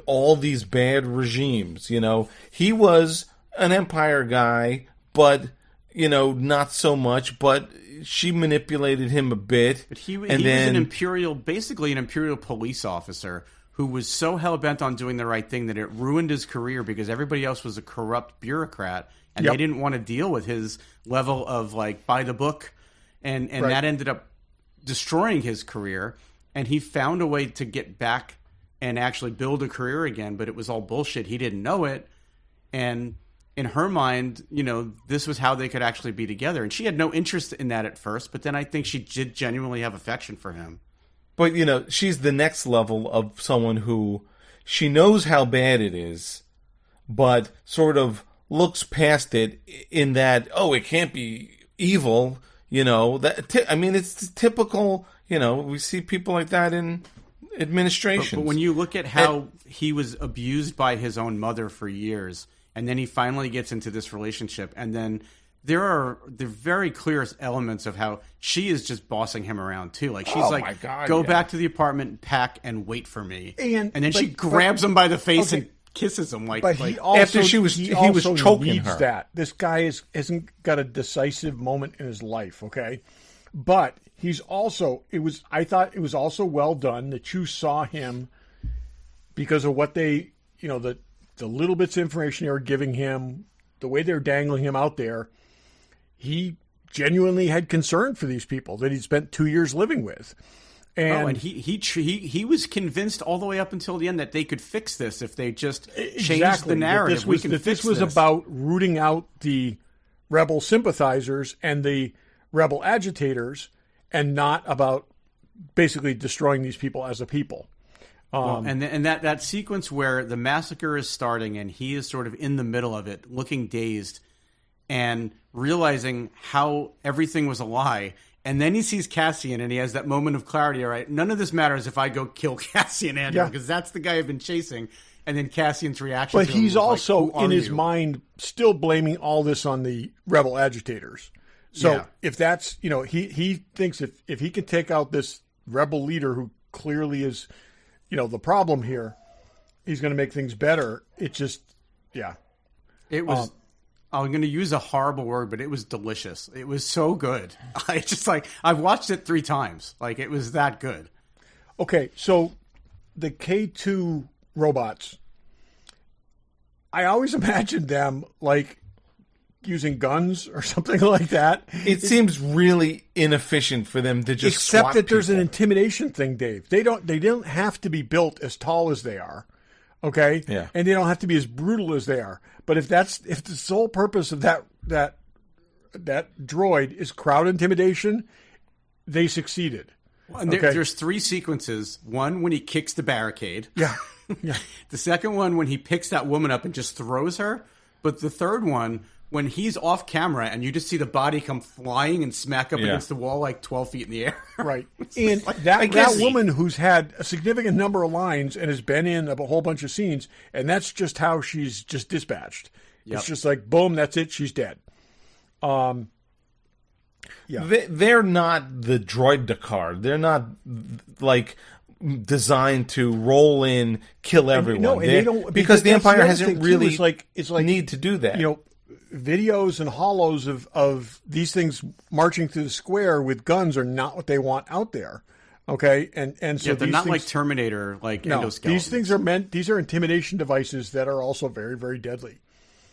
all these bad regimes. You know, he was an Empire guy, but you know, not so much. But she manipulated him a bit. But he and was then basically an imperial police officer who was so hell-bent on doing the right thing that it ruined his career because everybody else was a corrupt bureaucrat, and Yep. they didn't want to deal with his level of, like, by the book, and Right. that ended up destroying his career, and he found a way to get back and actually build a career again, but it was all bullshit. He didn't know it, and in her mind, you know, this was how they could actually be together, and she had no interest in that at first, but then I think she did genuinely have affection for him. But, you know, she's the next level of someone who she knows how bad it is, but sort of looks past it in that, oh, it can't be evil, you know. I mean, it's typical, you know, we see people like that in administrations. But when you look at how he was abused by his own mother for years, and then he finally gets into this relationship, and then there are the very clear elements of how she is just bossing him around too. Like she's Oh, like, my God, "Go yeah. back to the apartment, pack, and wait for me." And- then she but- grabs him by the face Okay. and kisses him But like he also, after he was choking needs her. that. This guy hasn't got a decisive moment in his life, okay? But he's also I thought it was also well done that you saw him because of what they, the little bits of information they were giving him, the way they're dangling him out there. He genuinely had concern for these people that he'd spent 2 years living with. And he was convinced all the way up until the end that they could fix this if they just changed the narrative. This was about rooting out the rebel sympathizers and the rebel agitators, and not about basically destroying these people as a people. And that sequence where the massacre is starting and he is sort of in the middle of it, looking dazed and realizing how everything was a lie. And then he sees Cassian and he has that moment of clarity. All right, none of this matters if I go kill Cassian Andor because that's the guy I've been chasing. And then Cassian's reaction. But to him he's was also like, in his mind still blaming all this on the rebel agitators. So if that's, he thinks if he can take out this rebel leader who clearly is, the problem here, he's going to make things better. It just, It was. I'm going to use a horrible word, but it was delicious. It was so good. I just I've watched it 3 times. Like, it was that good. Okay, so the K2 robots, I always imagined them like using guns or something like that. It seems really inefficient for them to just except swat that there's an people. intimidation thing, Dave. They don't have to be built as tall as they are. Okay? Yeah. And they don't have to be as brutal as they are. But if the sole purpose of that droid is crowd intimidation, they succeeded. And there's 3 sequences. One, when he kicks the barricade. Yeah. The second one, when he picks that woman up and just throws her. But the third one, when he's off camera and you just see the body come flying and smack up against the wall like 12 feet in the air. Right. And that woman who's had a significant number of lines and has been in a whole bunch of scenes, and that's just how she's just dispatched. Yep. It's just like, boom, that's it, she's dead. They're not the droid Dakar. They're not like designed to roll in, kill everyone. And they don't, because the Empire hasn't really it's like need to do that. Videos and hollows of these things marching through the square with guns are not what they want out there. Okay, and so they're not like Terminator, like endoskeletons. These things these are intimidation devices that are also very, very deadly.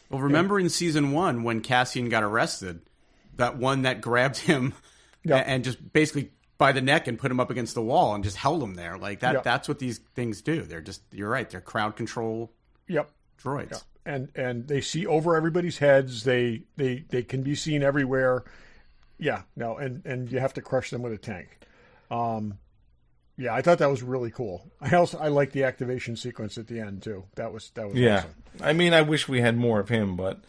Well, remember in season 1 when Cassian got arrested, that one that grabbed him and just basically by the neck and put him up against the wall and just held him there. Like that. That's what these things do. They're just, you're right, they're crowd control droids. Yep. And they see over everybody's heads. They can be seen everywhere. Yeah, no, and you have to crush them with a tank. I thought that was really cool. I like the activation sequence at the end too. That was awesome. I mean, I wish we had more of him, but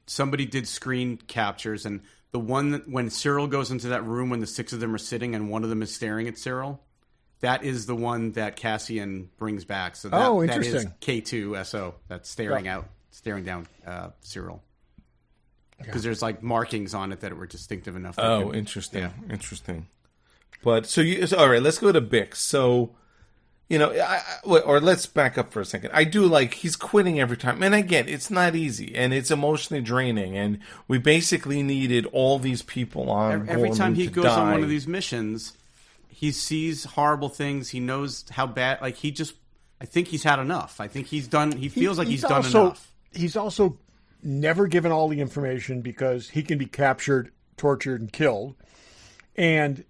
somebody did screen captures, and the one that, when Cyril goes into that room when the 6 of them are sitting and one of them is staring at Cyril, that is the one that Cassian brings back. So that is K2SO that's staring down Cyril. Because there's like markings on it that were distinctive enough. Interesting. Interesting. But so all right, let's go to Bix. So, or let's back up for a second. I do like he's quitting every time. And again, it's not easy and it's emotionally draining. And we basically needed all these people on every time he goes die. on one of these missions, he sees horrible things. He knows how bad. Like I think he's had enough. I think he's done. He feels like he's done enough. He's also never given all the information because he can be captured, tortured, and killed. And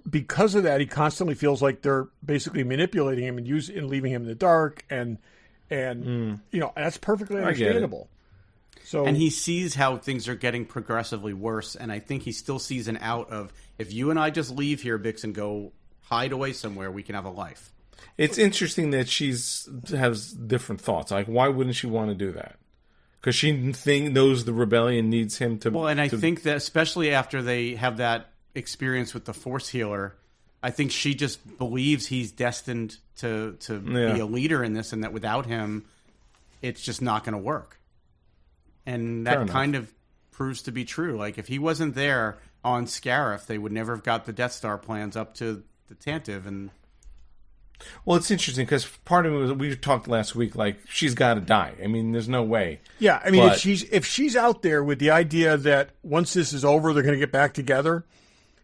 because of that, he constantly feels like they're basically manipulating him and leaving him in the dark. And that's perfectly understandable. So, and he sees how things are getting progressively worse. And I think he still sees an out of, if you and I just leave here, Bix, and go hide away somewhere, we can have a life. It's interesting that has different thoughts. Like, why wouldn't she want to do that? Because she knows the rebellion needs him to. Well, and I think that especially after they have that experience with the Force healer, I think she just believes he's destined to be a leader in this, and that without him, it's just not going to work. And that kind of proves to be true. Like, if he wasn't there on Scarif, they would never have got the Death Star plans up to the Tantive, and Well, it's interesting because part of it was we talked last week. Like she's got to die. I mean, there's no way. Yeah, I mean, if she's out there with the idea that once this is over, they're going to get back together,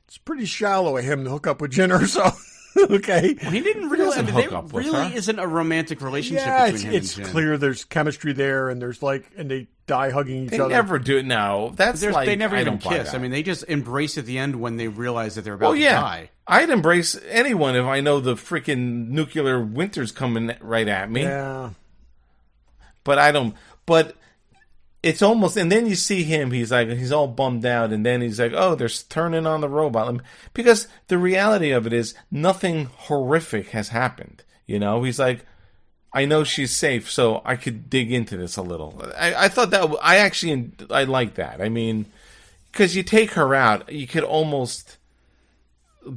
it's pretty shallow of him to hook up with Jyn Erso. Okay, well, he didn't really. There really isn't a romantic relationship between him and Jyn. It's clear there's chemistry there, and there's and they die hugging each other. They never do it. No, that's like they never I even don't buy kiss. that. I mean, they just embrace at the end when they realize that they're about to die. I'd embrace anyone if I know the freaking nuclear winter's coming right at me. Yeah, but I don't. But it's almost, and then you see him. He's all bummed out, and then he's like, "Oh, they're turning on the robot." Because the reality of it is, nothing horrific has happened. You know, he's like, "I know she's safe, so I could dig into this a little." I thought that I like that. I mean, because you take her out, you could almost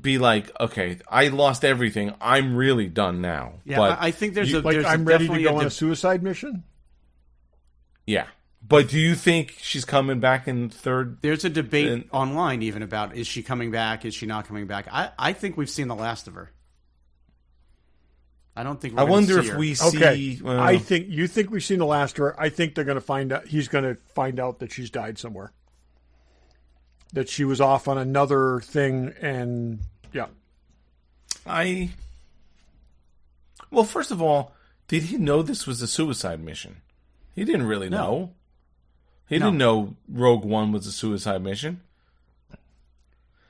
be like, "Okay, I lost everything. I'm really done now." Yeah, but I think there's I'm ready to go on a suicide mission. Yeah. But do you think she's coming back in third? There's a debate online even about, is she coming back? Is she not coming back? I think we've seen the last of her. I don't think. I wonder if her. we see. Okay, I think you think we've seen the last of her. I think they're going to find out. He's going to find out that she's died somewhere. That she was off on another thing, and yeah. Well, first of all, did he know this was a suicide mission? He didn't really know. He didn't know Rogue One was a suicide mission.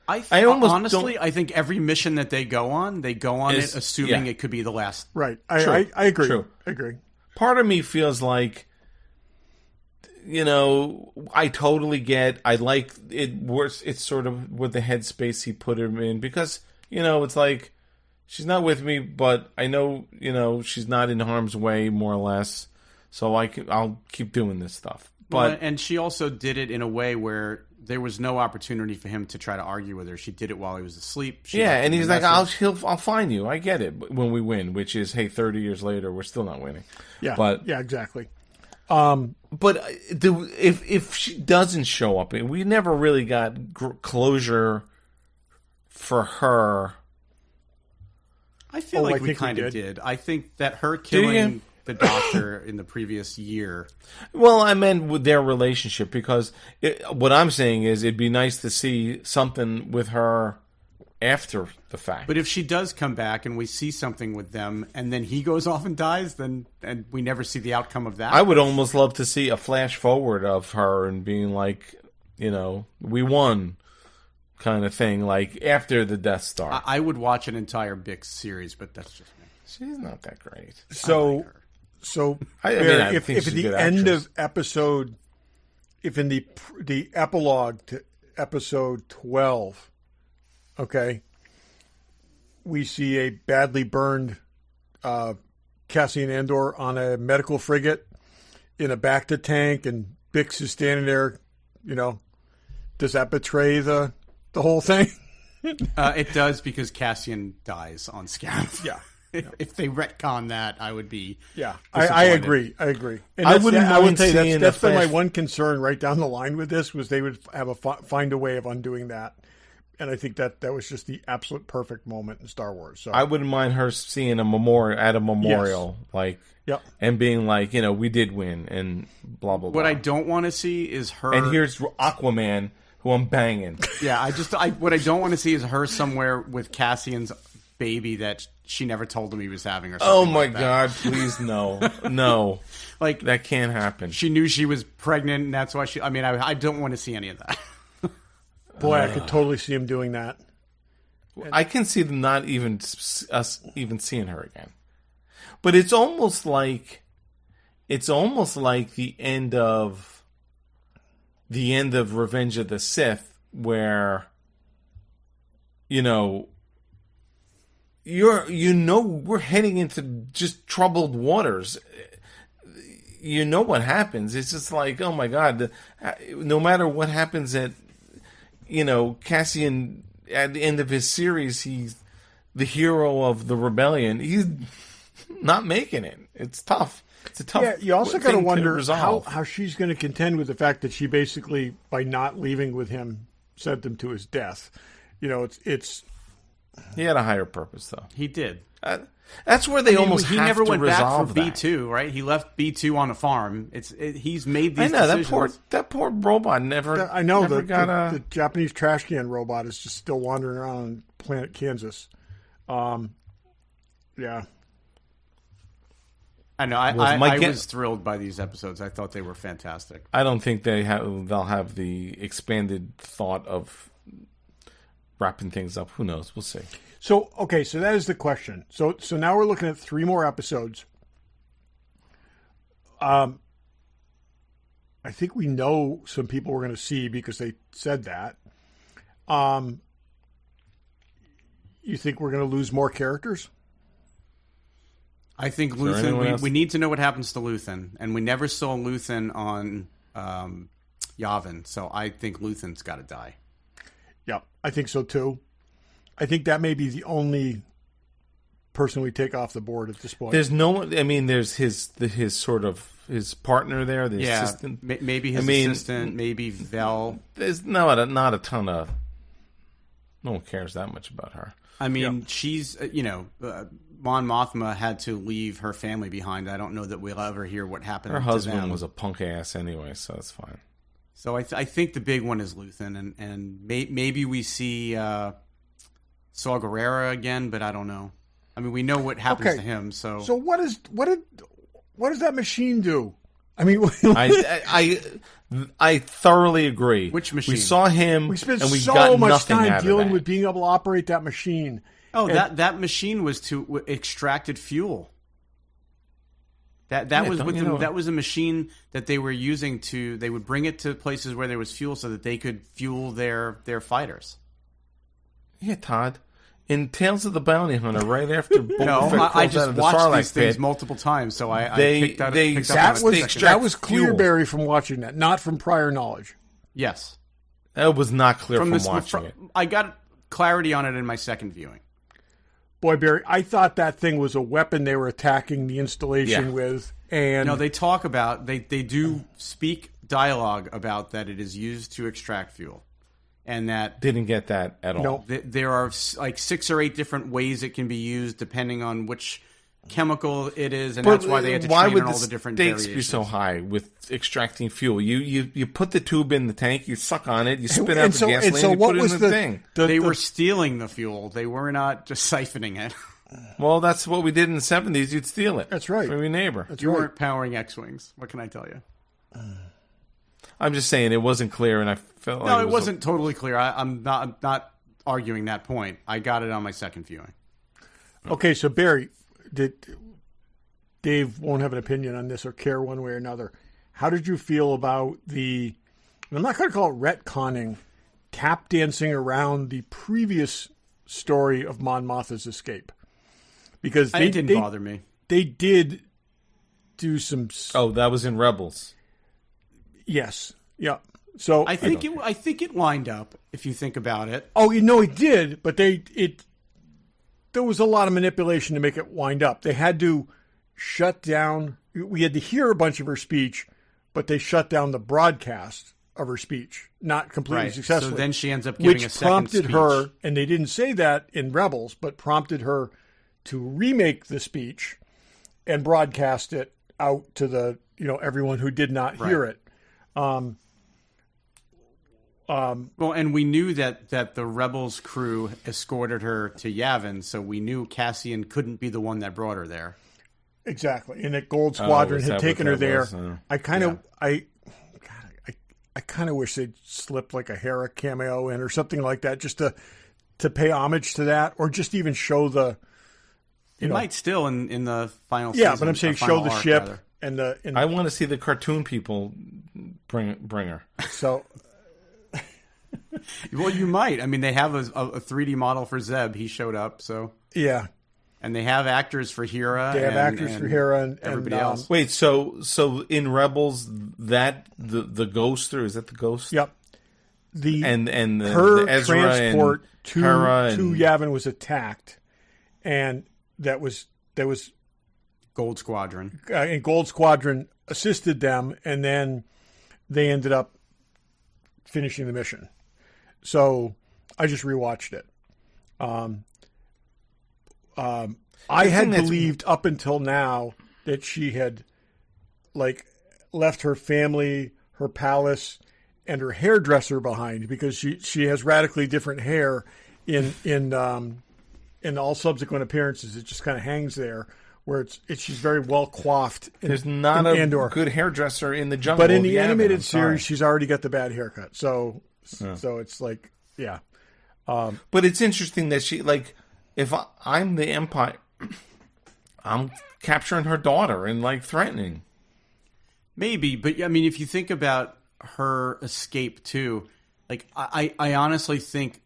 I think every mission that they go on it assuming it could be the last. Right. I agree. True. I agree. Part of me feels like, I totally get. I like it. It's sort of with the headspace he put him in because it's like she's not with me, but I know she's not in harm's way more or less. So I'll keep doing this stuff. But and she also did it in a way where there was no opportunity for him to try to argue with her. She did it while he was asleep. And he's like, I'll find you. I get it when we win, which is, hey, 30 years later, we're still not winning. Yeah, exactly. But if she doesn't show up, we never really got closure for her. I feel like we kind of did. I think that her killing the doctor in the previous year. Well, I meant with their relationship because what I'm saying is it'd be nice to see something with her after the fact. But if she does come back and we see something with them and then he goes off and dies, and we never see the outcome of that. I would almost love to see a flash forward of her and being like, we won kind of thing, like after the Death Star. I would watch an entire Bix series, but that's just me. She's not that great. So, if at the end of episode, if in the epilogue to episode 12, okay, we see a badly burned Cassian Andor on a medical frigate in a Bacta tank, and Bix is standing there, does that betray the whole thing? It does, because Cassian dies on Scarif. Yeah. If they retcon that, I would be. Yeah, I agree. And I would tell you that's been my flash... one concern right down the line with this was they would have find a way of undoing that, and I think that was just the absolute perfect moment in Star Wars. So I wouldn't mind her seeing a memorial, yes. and being like, we did win, and blah blah blah. What I don't want to see is her. And here's Aquaman, who I'm banging. Yeah, what I don't want to see is her somewhere with Cassian's baby that she never told him he was having, or something. Oh my like that. God! Please no, like that can't happen. She knew she was pregnant, and that's why she. I mean, I don't want to see any of that. Boy, I could totally see him doing that. I can see them not even us even seeing her again. But it's almost like the end of Revenge of the Sith, where we're heading into just troubled waters. What happens. It's just like, oh my God, no matter what happens Cassian, at the end of his series, he's the hero of the rebellion. He's not making it. It's tough. It's a tough. Yeah, you also got to wonder how she's going to contend with the fact that she basically, by not leaving with him, sent him to his death. He had a higher purpose, though. He did. That's where they almost he have never to went back for resolve that. B2, right? He left B2 on a farm. He's made these I know decisions. that poor robot never. I know never got the Japanese trash can robot is just still wandering around on planet Kansas. Yeah. I know. I was thrilled by these episodes. I thought they were fantastic. I don't think they'll have the expanded thought of wrapping things up. Who knows? We'll see. So that is the question. So now we're looking at 3 more episodes. I think we know some people we're going to see because they said that. You think we're going to lose more characters? I think Luthen. We need to know what happens to Luthen, and we never saw Luthen on Yavin, so I think Luthen's got to die. Yeah, I think so too. I think that may be the only person we take off the board at this point. There's no one. I mean, there's his sort of his partner there, the assistant. Maybe his assistant, maybe Vel. There's not a ton of. No one cares that much about her. I mean, she's Mon Mothma had to leave her family behind. I don't know that we'll ever hear what happened. Her to husband them. was a punk ass anyway, so that's fine. So I think the big one is Luthen, and maybe we see Saw Gerrera again, but I don't know. I mean, we know what happens to him. So what does that machine do? I mean, I thoroughly agree. Which machine? We saw him. We spent and we so got much nothing time out dealing of that. with being able to operate that machine. Oh, that machine was to extracted fuel. That was a machine that they were using they would bring it to places where there was fuel so that they could fuel their fighters. Yeah, Todd. In Tales of the Bounty Hunter, right after Boba Fett I crawls out just of the watched Sarlacc these things pit, multiple times, so I picked up that was clear, Barry, from watching that, not from prior knowledge. Yes, that was not clear from watching it. I got clarity on it in my second viewing. Boy, Barry, I thought that thing was a weapon they were attacking the installation with. And no, they talk about they do speak dialogue about that it is used to extract fuel, and that didn't get that at all. There are like 6 or 8 different ways it can be used depending on which chemical it is, and that's why they had to train on all the different variations. Why would the stakes be so high with extracting fuel? You put the tube in the tank, you suck on it, you spit out the gasoline, and you put it in the thing. They were stealing the fuel. They were not just siphoning it. Well, that's what we did in the 70s. You'd steal it. That's right. From your neighbor. You weren't powering X-Wings. What can I tell you? I'm just saying it wasn't clear, and I felt like it wasn't totally clear. I'm not arguing that point. I got it on my second viewing. Okay, so Barry, Dave won't have an opinion on this or care one way or another. How did you feel about I'm not going to call it retconning, tap dancing around the previous story of Mon Mothma's escape? Because it didn't bother me. They did do some. Oh, that was in Rebels. Yes. Yeah. So I think it lined up if you think about it. Oh, it did, but there was a lot of manipulation to make it wind up. They had to shut down. We had to hear a bunch of her speech, but they shut down the broadcast of her speech, not completely successfully. So then she ends up giving a second speech. Which prompted her, and they didn't say that in Rebels, but prompted her to remake the speech and broadcast it out to the everyone who did not hear it. Well, and we knew that the Rebels crew escorted her to Yavin, so we knew Cassian couldn't be the one that brought her there. Exactly, and that Gold Squadron had taken her there. I kind of wish they'd slipped like a Hera cameo in or something like that, just to pay homage to that, or just even show the. It might still in the final season. Yeah, but I'm saying show the ship rather. and the. I want to see the cartoon people bring her. So. Well, you might. I mean, they have a 3D model for Zeb. He showed up, so yeah. And they have actors for Hera. They have actors for Hera and everybody else. Wait, so in Rebels, that the ghost, or is that the ghost? Yep. Her Ezra transport to Yavin was attacked, and that was Gold Squadron. And Gold Squadron assisted them, and then they ended up finishing the mission. So I just rewatched it. I had that's- believed up until now that she had like left her family, her palace, and her hairdresser behind because she has radically different hair in all subsequent appearances. It just kind of hangs there where she's very well coiffed. There's not a good hairdresser in the jungle. But in the animated series, she's already got the bad haircut. So it's like, yeah. But it's interesting that she, like, if I'm the Empire, I'm capturing her daughter and, like, threatening. Maybe, but I mean, if you think about her escape too, like I honestly think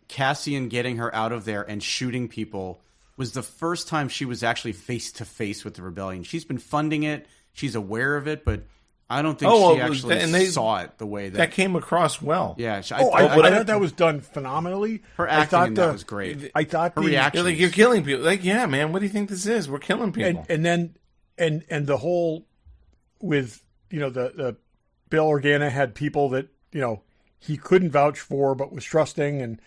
Cassian getting her out of there and shooting people was the first time she was actually face to face with the rebellion. She's been funding it, she's aware of it, but I don't think she actually saw it the way that came across well. Yeah, I thought that was done phenomenally. Her acting in that was great. I thought her reaction, like, you're killing people. Like, yeah, man, what do you think this is? We're killing people. And then the whole with the Bail Organa had people that he couldn't vouch for, but was trusting,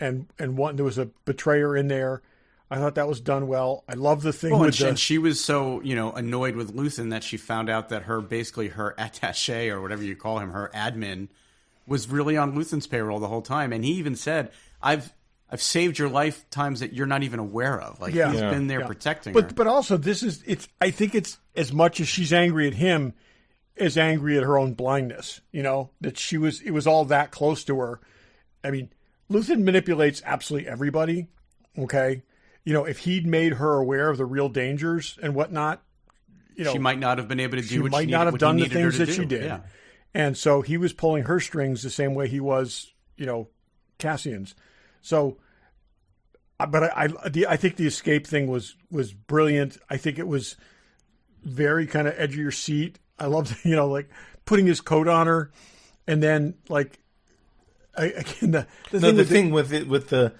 and one there was a betrayer in there. I thought that was done well. I love the thing and she was so annoyed with Luthen that she found out that her attaché, or whatever you call him, her admin, was really on Luthen's payroll the whole time. And he even said, "I've saved your life times that you're not even aware of." Like, he's been there protecting her. But also I think it's as much as she's angry at him, as angry at her own blindness. That it was all that close to her. I mean, Luthen manipulates absolutely everybody. Okay. If he'd made her aware of the real dangers and whatnot, she might not have been able to do what she might not have done the things that she did. Yeah. And so he was pulling her strings the same way he was, Cassian's. So, but I think the escape thing was brilliant. I think it was very kind of edge of your seat. I loved, like putting his coat on her, and then like again the thing with the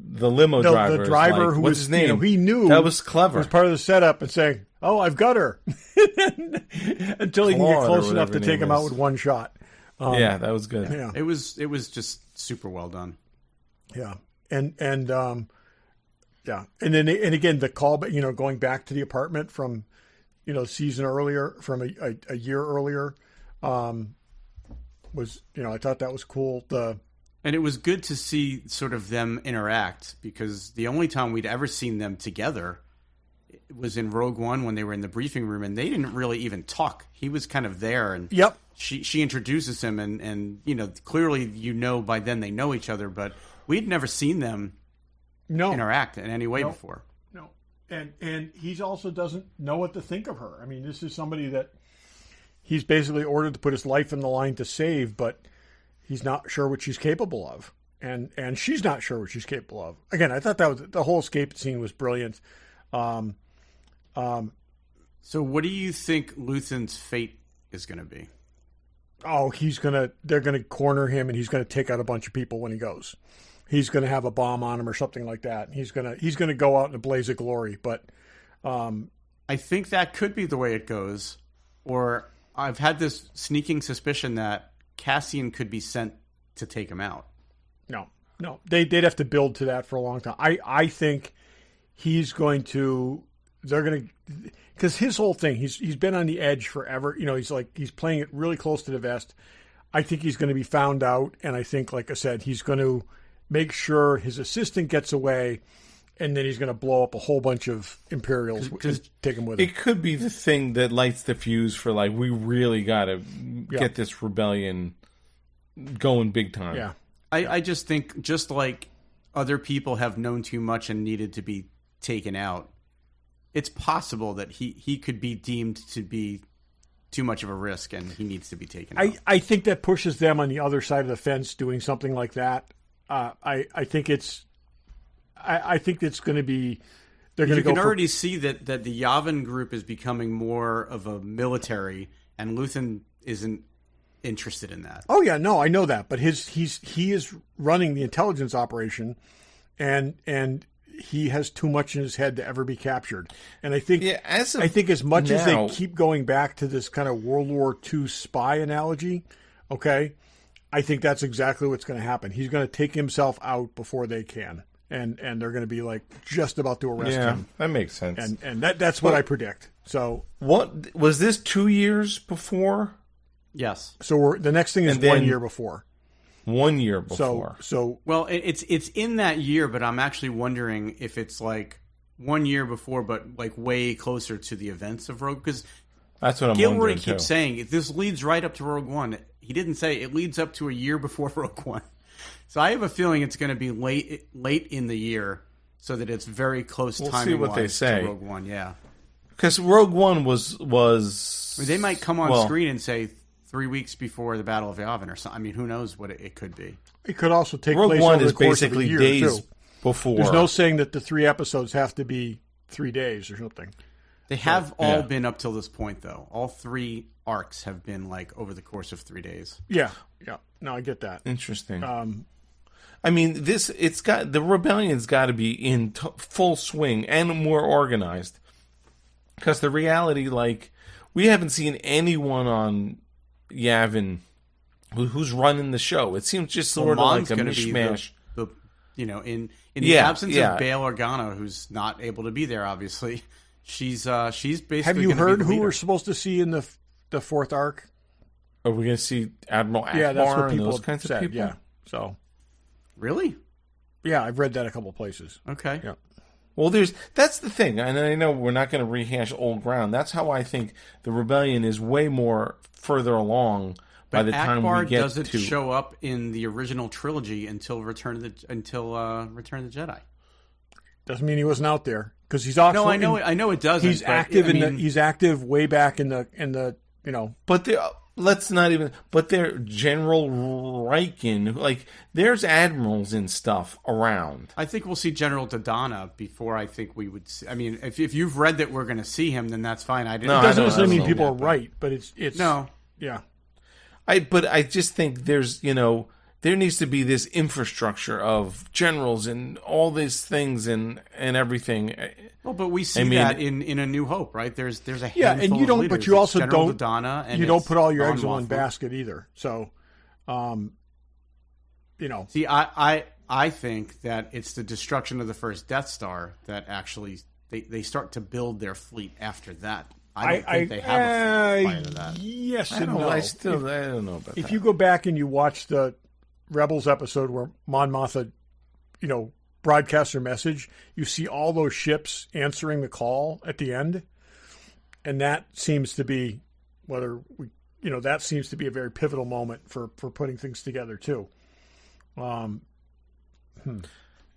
limo driver. The driver like, who what's was his name? He knew that was clever. It was part of the setup and saying, "Oh, I've got her," until he can get close enough to take him out with one shot. Yeah, that was good. Yeah. It was just super well done. Yeah, and yeah, and then and again the call, going back to the apartment from season earlier, from a year earlier, was I thought that was cool. And it was good to see sort of them interact, because the only time we'd ever seen them together was in Rogue One when they were in the briefing room, and they didn't really even talk. He was kind of there, and she introduces him, and clearly by then they know each other, but we'd never seen them interact in any way before. No, and he also doesn't know what to think of her. I mean, this is somebody that he's basically ordered to put his life in the line to save, but he's not sure what she's capable of, and she's not sure what she's capable of. Again, I thought that was the whole escape scene was brilliant. So, what do you think Luthen's fate is going to be? Oh, they're gonna corner him, and he's gonna take out a bunch of people when he goes. He's gonna have a bomb on him or something like that. He's gonna go out in a blaze of glory. But I think that could be the way it goes. Or I've had this sneaking suspicion that Cassian could be sent to take him out. No, they'd have to build to that for a long time. I think he's going to. They're going to, because his whole thing. He's been on the edge forever. He's playing it really close to the vest. I think he's going to be found out, and I think, like I said, he's going to make sure his assistant gets away, and then he's going to blow up a whole bunch of Imperials and take them with him. It could be the thing that lights the fuse for, like, we really got to get this rebellion going big time. Yeah. I just think, just like other people have known too much and needed to be taken out, it's possible that he could be deemed to be too much of a risk and he needs to be taken out. I think that pushes them on the other side of the fence doing something like that. I think it's going to be. They're going to go. You can already see that the Yavin group is becoming more of a military, and Luthen isn't interested in that. Oh yeah, no, I know that, but he is running the intelligence operation, and he has too much in his head to ever be captured. And I think as much as they keep going back to this kind of World War II spy analogy, okay, I think that's exactly what's going to happen. He's going to take himself out before they can. and they're going to be like just about to arrest Yeah, him. that makes sense. And that's what I predict. So What was this 2 years before? Yes. so the next thing is And then- 1 year before. 1 year before. So Well, it's in that year, but I'm actually wondering if it's like 1 year before, but like way closer to the events of Rogue. Because That's what I'm Gilroy wondering keeps too. saying this leads right up to Rogue One. He didn't say it leads up to a year before Rogue One. So I have a feeling it's going to be late in the year, so that it's very close We'll timing see what they say. to Rogue One. Yeah, Because Rogue One was. I mean, they might come on well, screen and say 3 weeks before the Battle of Yavin or something. I mean, who knows what it could be. it could also take Rogue place One over is the course of a basically year, days too. before. There's no saying that the 3 episodes have to be 3 days or something. They have all yeah. been up till this point, though. All 3 arcs have been like over the course of 3 days. Yeah. No, I get that. Interesting. I mean, the rebellion's got to be in full swing and more organized. Because the reality, like, we haven't seen anyone on Yavin who's running the show. It seems just sort of Mon's like a gonna be mishmash. the in the Yeah, absence yeah. of Bail Organa, who's not able to be there, obviously. She's basically. Have you gonna heard be the who leader. we're supposed to see in the 4th arc? Are we going to see Admiral Akbar Yeah, that's what and people those kinds said. of people? Yeah. So, Really? yeah, I've read that a couple places. Okay. Yeah. Well, that's the thing, and I know we're not going to rehash old ground. That's how I think the rebellion is way more further along by the time Akbar we get doesn't to. show up in the original trilogy until Return of the Jedi. Doesn't mean he wasn't out there because he's also. No, I know it doesn't. He's but, active I mean, he's active way back in the But let's not even. But they're General Riken. Like, there's admirals and stuff around. I think we'll see General Dodonna before I think we would see. I mean, if you've read that we're going to see him, then that's fine. I didn't. No, It I doesn't don't necessarily mean know people that, are but- right, but it's No. Yeah. But I just think there needs to be this infrastructure of generals and all these things and everything. Well, but we see I mean- that in A New Hope, right? There's a handful Yeah, and you of don't. leaders. But you It's also General don't. Dodonna and you don't it's put all your Mon eggs in one Mothma. basket either. So, See, I think that it's the destruction of the first Death Star that actually they start to build their fleet after that. I don't think they have a fleet prior to that. Yes I and don't, no. I don't know about If that. you go back and you watch the Rebels episode where Mon Mothma, broadcasts her message, you see all those ships answering the call at the end, and that seems to be that seems to be a very pivotal moment for putting things together too.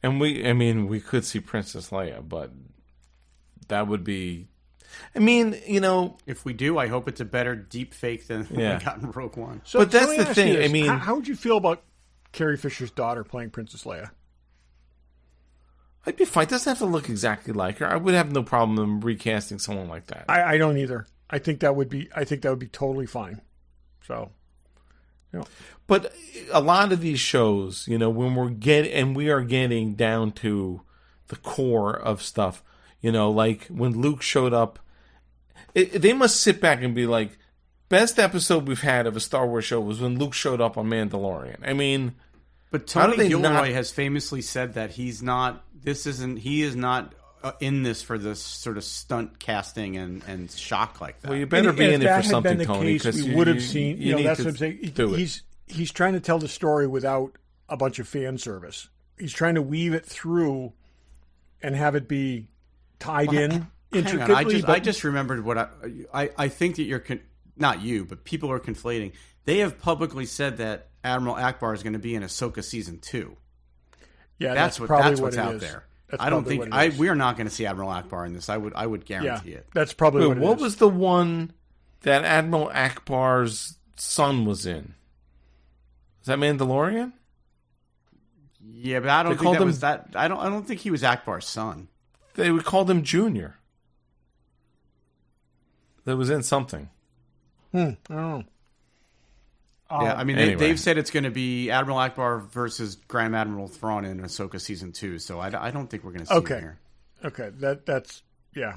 And we could see Princess Leia, but that would be. If we do, I hope it's a better deep fake than Yeah. we got in Rogue One. So, But that's let me the ask you thing, this. I mean- how would you feel about Carrie Fisher's daughter playing Princess Leia? I'd be fine. It doesn't have to look exactly like her. I would have no problem recasting someone like that. I don't either. I think that would be totally fine. So, But a lot of these shows, when we are getting down to the core of stuff, like when Luke showed up, they must sit back and be like, best episode we've had of a Star Wars show was when Luke showed up on Mandalorian. I mean, But How do Tony they Gilroy not- has famously said that he is not in this for this sort of stunt casting and shock like that. well, you better And be if in it that for had something, been the Tony, case, because we would have seen. You need That's to what I'm saying. do it. He's trying to tell the story without a bunch of fan service. He's trying to weave it through and have it be tied in Hang intricately. on, I just remembered what I think that you're not you, but people are conflating. They have publicly said that Admiral Akbar is going to be in Ahsoka season 2. yeah, That's probably what's what it out is. there. That's I don't probably think what it is. we are not going to see Admiral Akbar in this. I would Yeah, guarantee it. that's probably Wait, what it what is. was the one that Admiral Akbar's son was in? Is that Mandalorian? Yeah, but I don't They think called that him- was that. I don't think he was Akbar's son. They would call him Junior. That was in something. I don't know. Yeah, I mean anyway. they've said it's going to be Admiral Akbar versus Grand Admiral Thrawn in Ahsoka season 2. So I don't think we're going to see Okay. him here. Okay, that's yeah.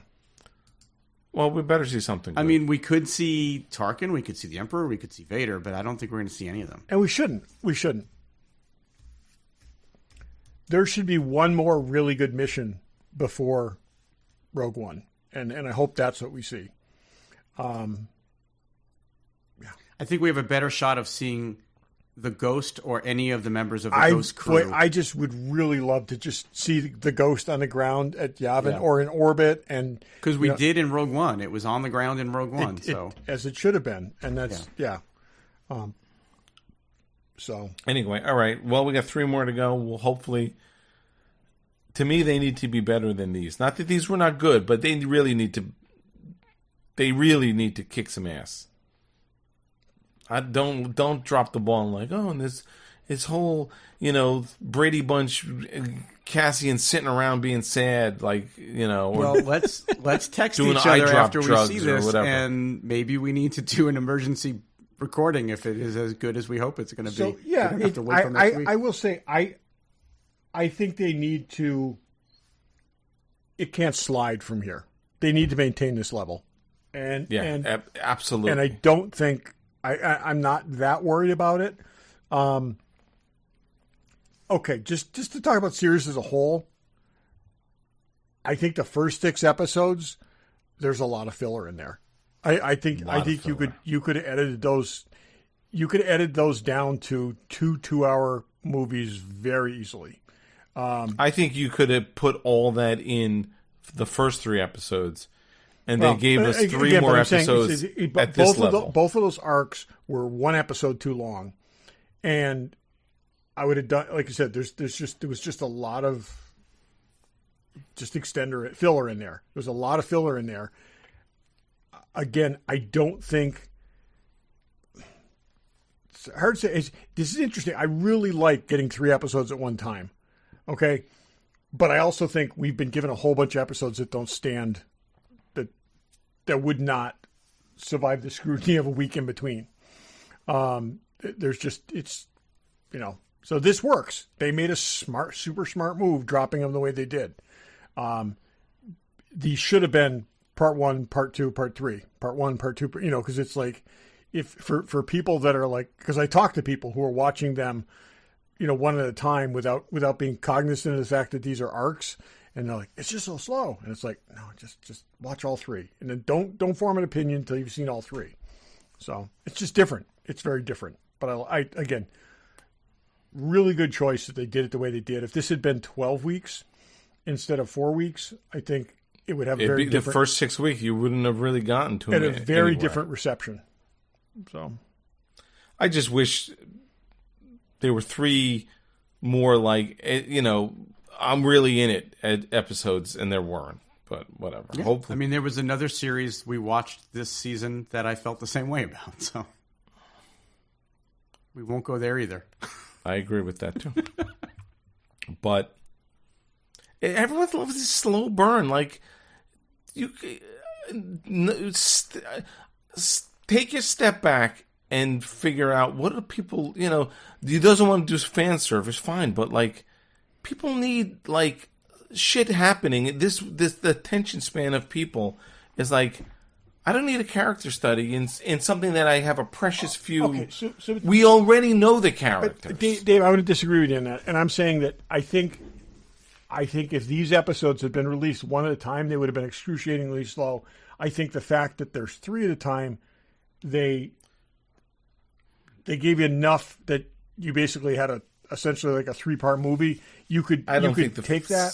Well, we better see something. I good. mean, we could see Tarkin, we could see the Emperor, we could see Vader, but I don't think we're going to see any of them. And we shouldn't. there should be one more really good mission before Rogue One, and I hope that's what we see. I think we have a better shot of seeing the Ghost or any of the members of the Ghost crew. I just would really love to just see the Ghost on the ground at Yavin or in orbit, and because we did in Rogue One, it was on the ground in Rogue One, as it should have been, and that's So anyway, all right. Well, we got 3 more to go. We'll hopefully. To me, they need to be better than these. Not that these were not good, but they really need to. They really need to kick some ass. I don't drop the ball and like, oh, and this whole Brady Bunch, Cassian sitting around being sad, like Well, let's text doing each other after we drugs see this, whatever. and maybe we need to do an emergency recording if it is as good as we hope it's going to be. So yeah, have to wait till next week. I will say I think they need to. It can't slide from here. They need to maintain this level, and absolutely. And I don't think I'm not that worried about it. Okay, just to talk about series as a whole, I think the first 6 episodes, there's a lot of filler in there. I think you could have edited those. You could edit those down to 2-hour movies very easily. I think you could have put all that in the first 3 episodes, and they gave us 3 more episodes at this level. Both of those arcs were 1 episode too long, and I would have done, like I said, there was just a lot of filler in there. There was a lot of filler in there. Again, I don't think. It's hard to say. This is interesting. I really like getting 3 episodes at one time. Okay, but I also think we've been given a whole bunch of episodes that don't stand, that would not survive the scrutiny of a week in between. There's just so this works. They made a super smart move dropping them the way they did. These should have been part 1, part 2, part 3, part 1, part 2. Because it's like if for people that are like, because I talk to people who are watching them. One at a time without being cognizant of the fact that these are arcs, and they're like, it's just so slow. And it's like, no, just watch all 3, and then don't form an opinion until you've seen all 3. So it's just different. It's very different. But I again, really good choice that they did it the way they did. If this had been 12 weeks instead of 4 weeks, I think it would have very different. The first 6 weeks, you wouldn't have really gotten to it. A very different reception. So I just wish there were 3 more like I'm really in it episodes, and there weren't. But whatever. Yeah. Hopefully. I mean, there was another series we watched this season that I felt the same way about. So we won't go there either. I agree with that too. But everyone loves this slow burn. Like take a step back and figure out what do people, he doesn't want to do fan service, fine, but like people need like shit happening. The attention span of people is like, I don't need a character study in something that I have a precious few. Okay, so we already know the characters. Dave, I want to disagree with you on that, and I'm saying that I think if these episodes had been released one at a time, they would have been excruciatingly slow. I think the fact that there's 3 at a time, they gave you enough that you basically had essentially like a 3-part movie. You could take that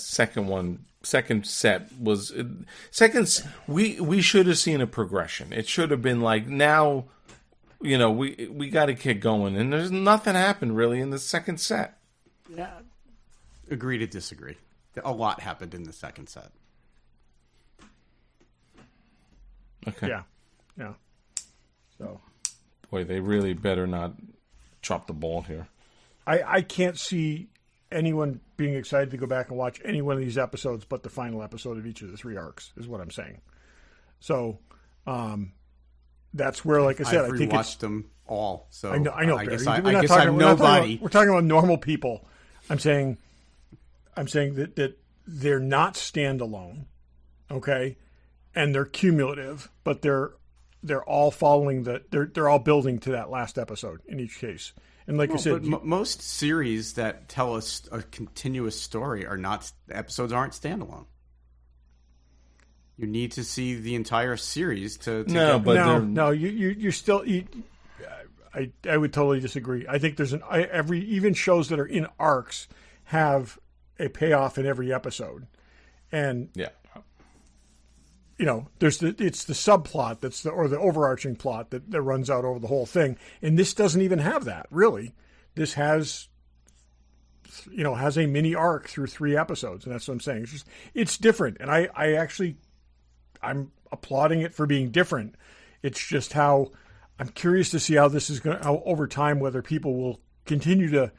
second set was we should have seen a progression. It should have been like, now we got to get going, and there's nothing happened really in the second set. Yeah, agree to disagree. A lot happened in the second set. Okay. Yeah. So, boy, they really better not drop the ball here. I can't see anyone being excited to go back and watch any one of these episodes but the final episode of each of the 3 arcs, is what I'm saying. So, that's where, like I said, I've I think rewatched them all. So I know. I Barry. guess I'm nobody. We're talking about normal people. I'm saying that they're not standalone, okay, and they're cumulative, but they're all following they're all building to that last episode in each case. And like I said, but most series that tell us a continuous story episodes aren't standalone. You need to see the entire series to you're still. I would totally disagree. I think there's even shows that are in arcs have a payoff in every episode, and it's the subplot or the overarching plot that runs out over the whole thing, and this doesn't even have that really. This has a mini arc through 3 episodes, and that's what I'm saying. It's different, and I'm applauding it for being different. It's just how I'm curious to see how this is how over time, whether people will continue to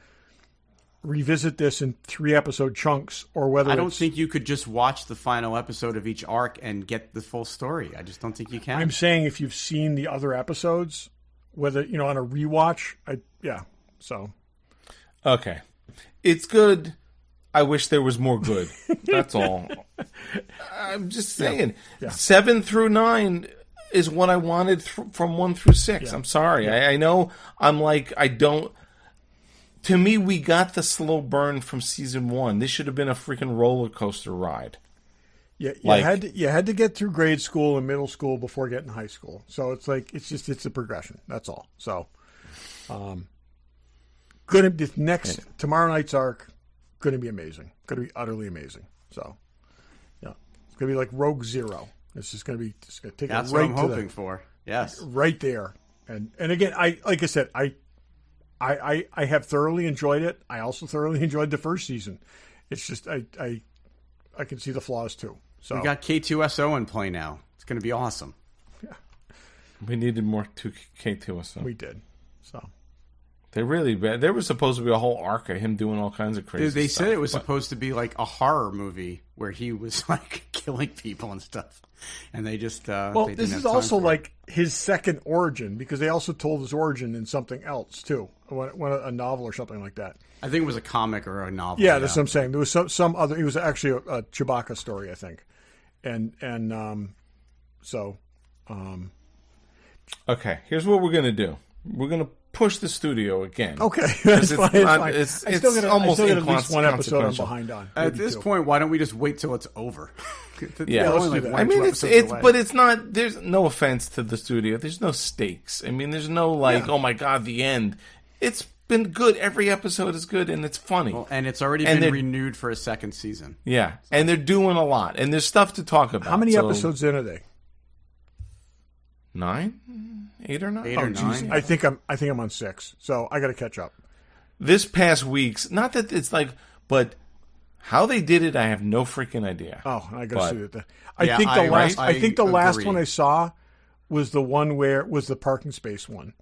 revisit this in 3 episode chunks, or whether I don't think you could just watch the final episode of each arc and get the full story. I just don't think you can. I'm saying if you've seen the other episodes, whether on a rewatch, so okay, it's good. I wish there was more good. That's all. I'm just saying. Yeah. 7 through 9 is what I wanted from 1 through 6. Yeah. I'm sorry. Yeah. I know I'm like, I don't... To me, we got the slow burn from season 1. This should have been a freaking roller coaster ride. Yeah, you had to get through grade school and middle school before getting high school. So it's like, it's a progression. That's all. So, tomorrow night's arc, going to be amazing. Going to be utterly amazing. So, yeah. It's going to be like Rogue Zero. It's just going to take That's it right what I'm hoping for. Yes. Right there. And again, I have thoroughly enjoyed it. I also thoroughly enjoyed the first season. It's just I can see the flaws too. So we got K2SO in play now. It's going to be awesome. Yeah. We needed more K2SO. We did. So they really bad. There was supposed to be a whole arc of him doing all kinds of crazy stuff. They said it was supposed to be like a horror movie where he was like killing people and stuff. And they just this is also like his second origin, because they also told his origin in something else too, a novel or something like that. I think it was a comic or a novel. Yeah, that's what I'm saying. There was some other. It was actually a Chewbacca story, I think, Okay, here's what we're gonna do. We're gonna push the studio again. Okay, that's fine. It's I still almost get at least one episode I'm behind on. At this point, why don't we just wait till it's over? Yeah, let's do that. I mean, it's not. There's no offense to the studio. There's no stakes. I mean, there's no oh my god, the end. It's been good. Every episode is good, and it's funny. Well, and it's already been renewed for a second season. Yeah, and they're doing a lot, and there's stuff to talk about. How many episodes in are they? 9, 8 or 9? 8 or 9. I think I'm on 6, so I got to catch up. This past week's, not that it's like, but how they did it, I have no freaking idea. Oh, I got to see that. I think the last one I saw was the one where was the parking space one.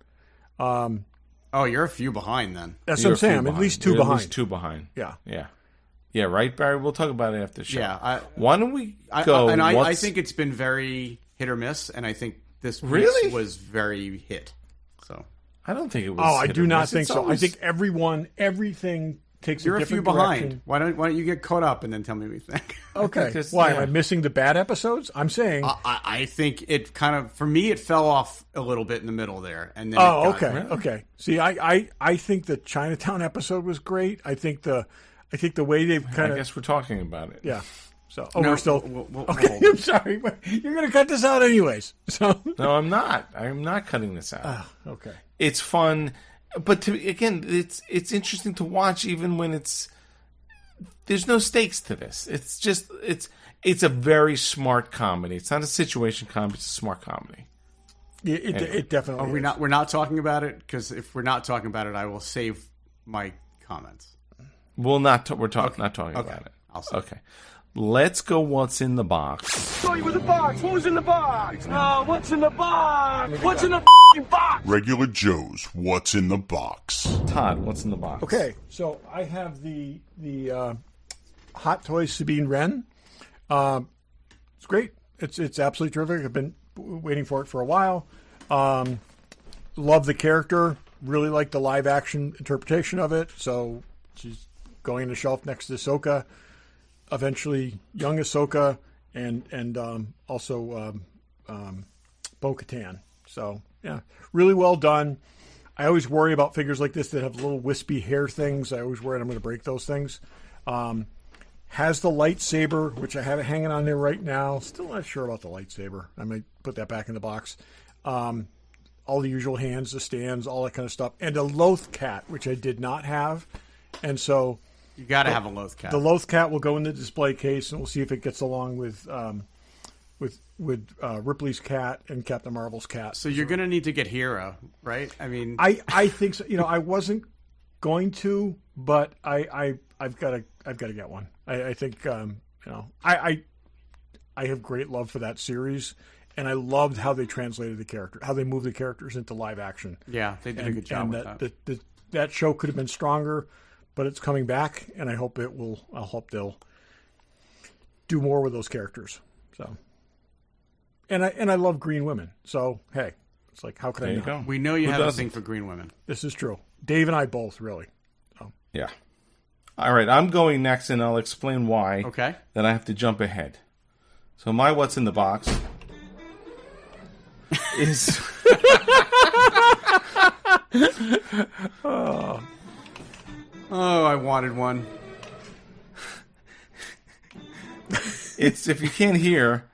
You're a few behind then. That's what I'm saying. I'm at least 2 behind. At least 2 behind. Yeah. Yeah, right, Barry? We'll talk about it after the show. Yeah. Why don't we go? I think it's been very hit or miss, and I think this piece was very hit. So I don't think it was. Oh, I do not think so. I think everything takes You're a different few behind. direction. Why don't you get caught up and then tell me what you think? Okay. Why? Am I missing the bad episodes? I'm saying. I think it kind of, for me, it fell off a little bit in the middle there. And then okay. See, I think the Chinatown episode was great. I think the way they've kind of. I guess we're talking about it. Yeah. So, we're still. Okay, I'm sorry, but you're going to cut this out anyways. So. No, I'm not. I'm not cutting this out. Okay. It's fun, but it's interesting to watch, even when there's no stakes to this. It's just it's a very smart comedy. It's not a situation comedy. It's a smart comedy. It definitely. We're not talking about it, because if we're not talking about it, I will save my comments. We're not talking about it. I'll say. Okay. Let's go. What's in the box? Show you with the box. What was in the box? What's in the box? What's in the box? Regular Joe's What's in the Box. Todd, what's in the box? Okay, so I have the Hot Toys Sabine Wren. It's great. It's absolutely terrific. I've been waiting for it for a while. Love the character. Really like the live action interpretation of it. So she's going on the shelf next to Ahsoka. Eventually, young Ahsoka, and also Bo-Katan. So yeah, really well done. I always worry about figures like this that have little wispy hair things. I always worry I'm going to break those things. Has the lightsaber, which I have it hanging on there right now. Still not sure about the lightsaber. I might put that back in the box. All the usual hands, the stands, all that kind of stuff. And a Loth cat, which I did not have. And so... You got to have a Loth cat. The Loth cat will go in the display case, and we'll see if it gets along with Ripley's cat and Captain Marvel's cat. So you're going to need to get Hera, right? I mean... I think so. I wasn't going to, but I've got to get one. I think, I have great love for that series. And I loved how they translated the character, how they moved the characters into live action. Yeah, they did a good job with that. That show could have been stronger, but it's coming back, and I hope it will. I hope they'll do more with those characters. So, and I love green women. So hey, it's like how could I not? Go. We know you have a thing for green women. This is true. Dave and I both really. So. Yeah. All right, I'm going next, and I'll explain why. Okay. Then I have to jump ahead. So my what's in the box is oh, I wanted one. It's, if you can't hear,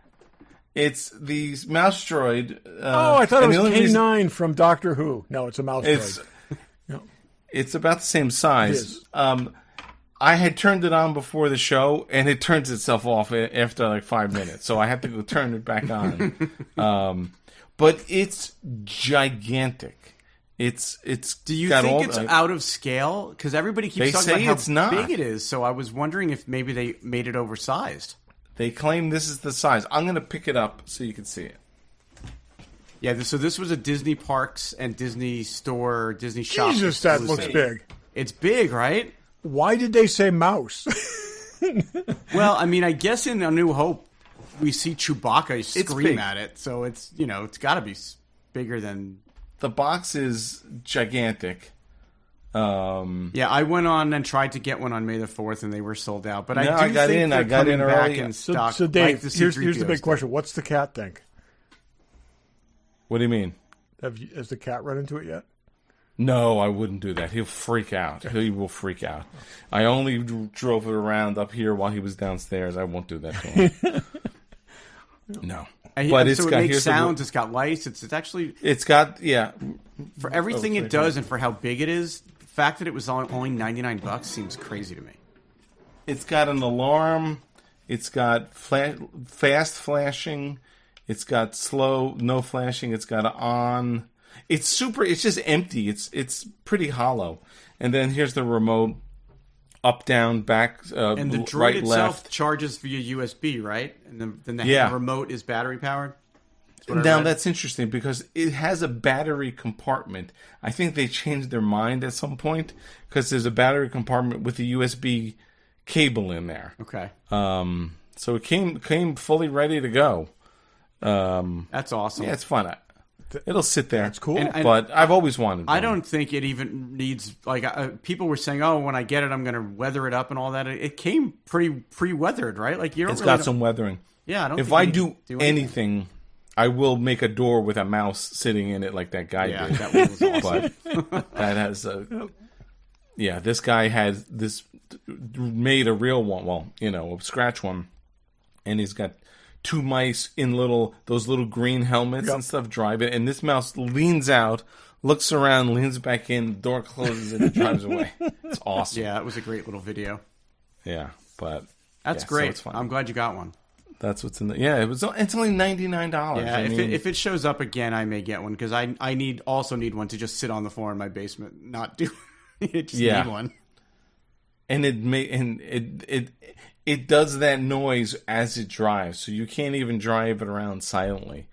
it's the mouse droid. I thought it was K9 from Doctor Who. No, it's a mouse droid. It's about the same size. It is. I had turned it on before the show, and it turns itself off after like 5 minutes. So I had to go turn it back on. But it's gigantic. It's. Do you think it's out of scale? Because everybody keeps talking about how big it is. So I was wondering if maybe they made it oversized. They claim this is the size. I'm going to pick it up so you can see it. Yeah. So this was a Disney Parks and Disney Store, Disney Shop. Jesus, that looks big. It's big, right? Why did they say mouse? Well, I mean, I guess in A New Hope, we see Chewbacca scream at it. So it's, it's got to be bigger than... The box is gigantic. Yeah, I went on and tried to get one on May the 4th, and they were sold out. But I got in early. In stock. So Dave, here's the big question. What's the cat think? What do you mean? Has the cat run into it yet? No, I wouldn't do that. He'll freak out. He will freak out. I only drove it around up here while he was downstairs. I won't do that to him. No. But it makes sounds. It's got lights. It's actually... It's got, For everything it does and for how big it is, the fact that it was only $99 seems crazy to me. It's got an alarm. It's got fast flashing. It's got slow, no flashing. It's got on... It's just empty. It's pretty hollow. And then here's the remote. Up, down, back, and the droid right, itself left. charges via USB, right? And then the remote is battery powered? Now, that's interesting because it has a battery compartment. I think they changed their mind at some point because there's a battery compartment with a USB cable in there. Okay. So it came fully ready to go. That's awesome. Yeah, it's fun. It'll sit there. That's cool. But I've always wanted one. I don't think it even needs, people were saying, when I get it, I'm going to weather it up and all that. It came pretty pre-weathered, right? Like It's got some weathering. Yeah, I don't If I do anything, I will make a door with a mouse sitting in it like that guy did. That one was awesome. But that has this guy has made a real one, a scratch one, and he's got 2 mice in those little green helmets and stuff driving, and this mouse leans out, looks around, leans back in, the door closes, and it drives away. It's awesome. Yeah, it was a great little video. Yeah, but that's great. So it's fun. I'm glad you got one. That's what's in the. Yeah, it's only $99. Yeah, if it shows up again, I may get one because I also need one to just sit on the floor in my basement, not do. Need one. And it does that noise as it drives, so you can't even drive it around silently.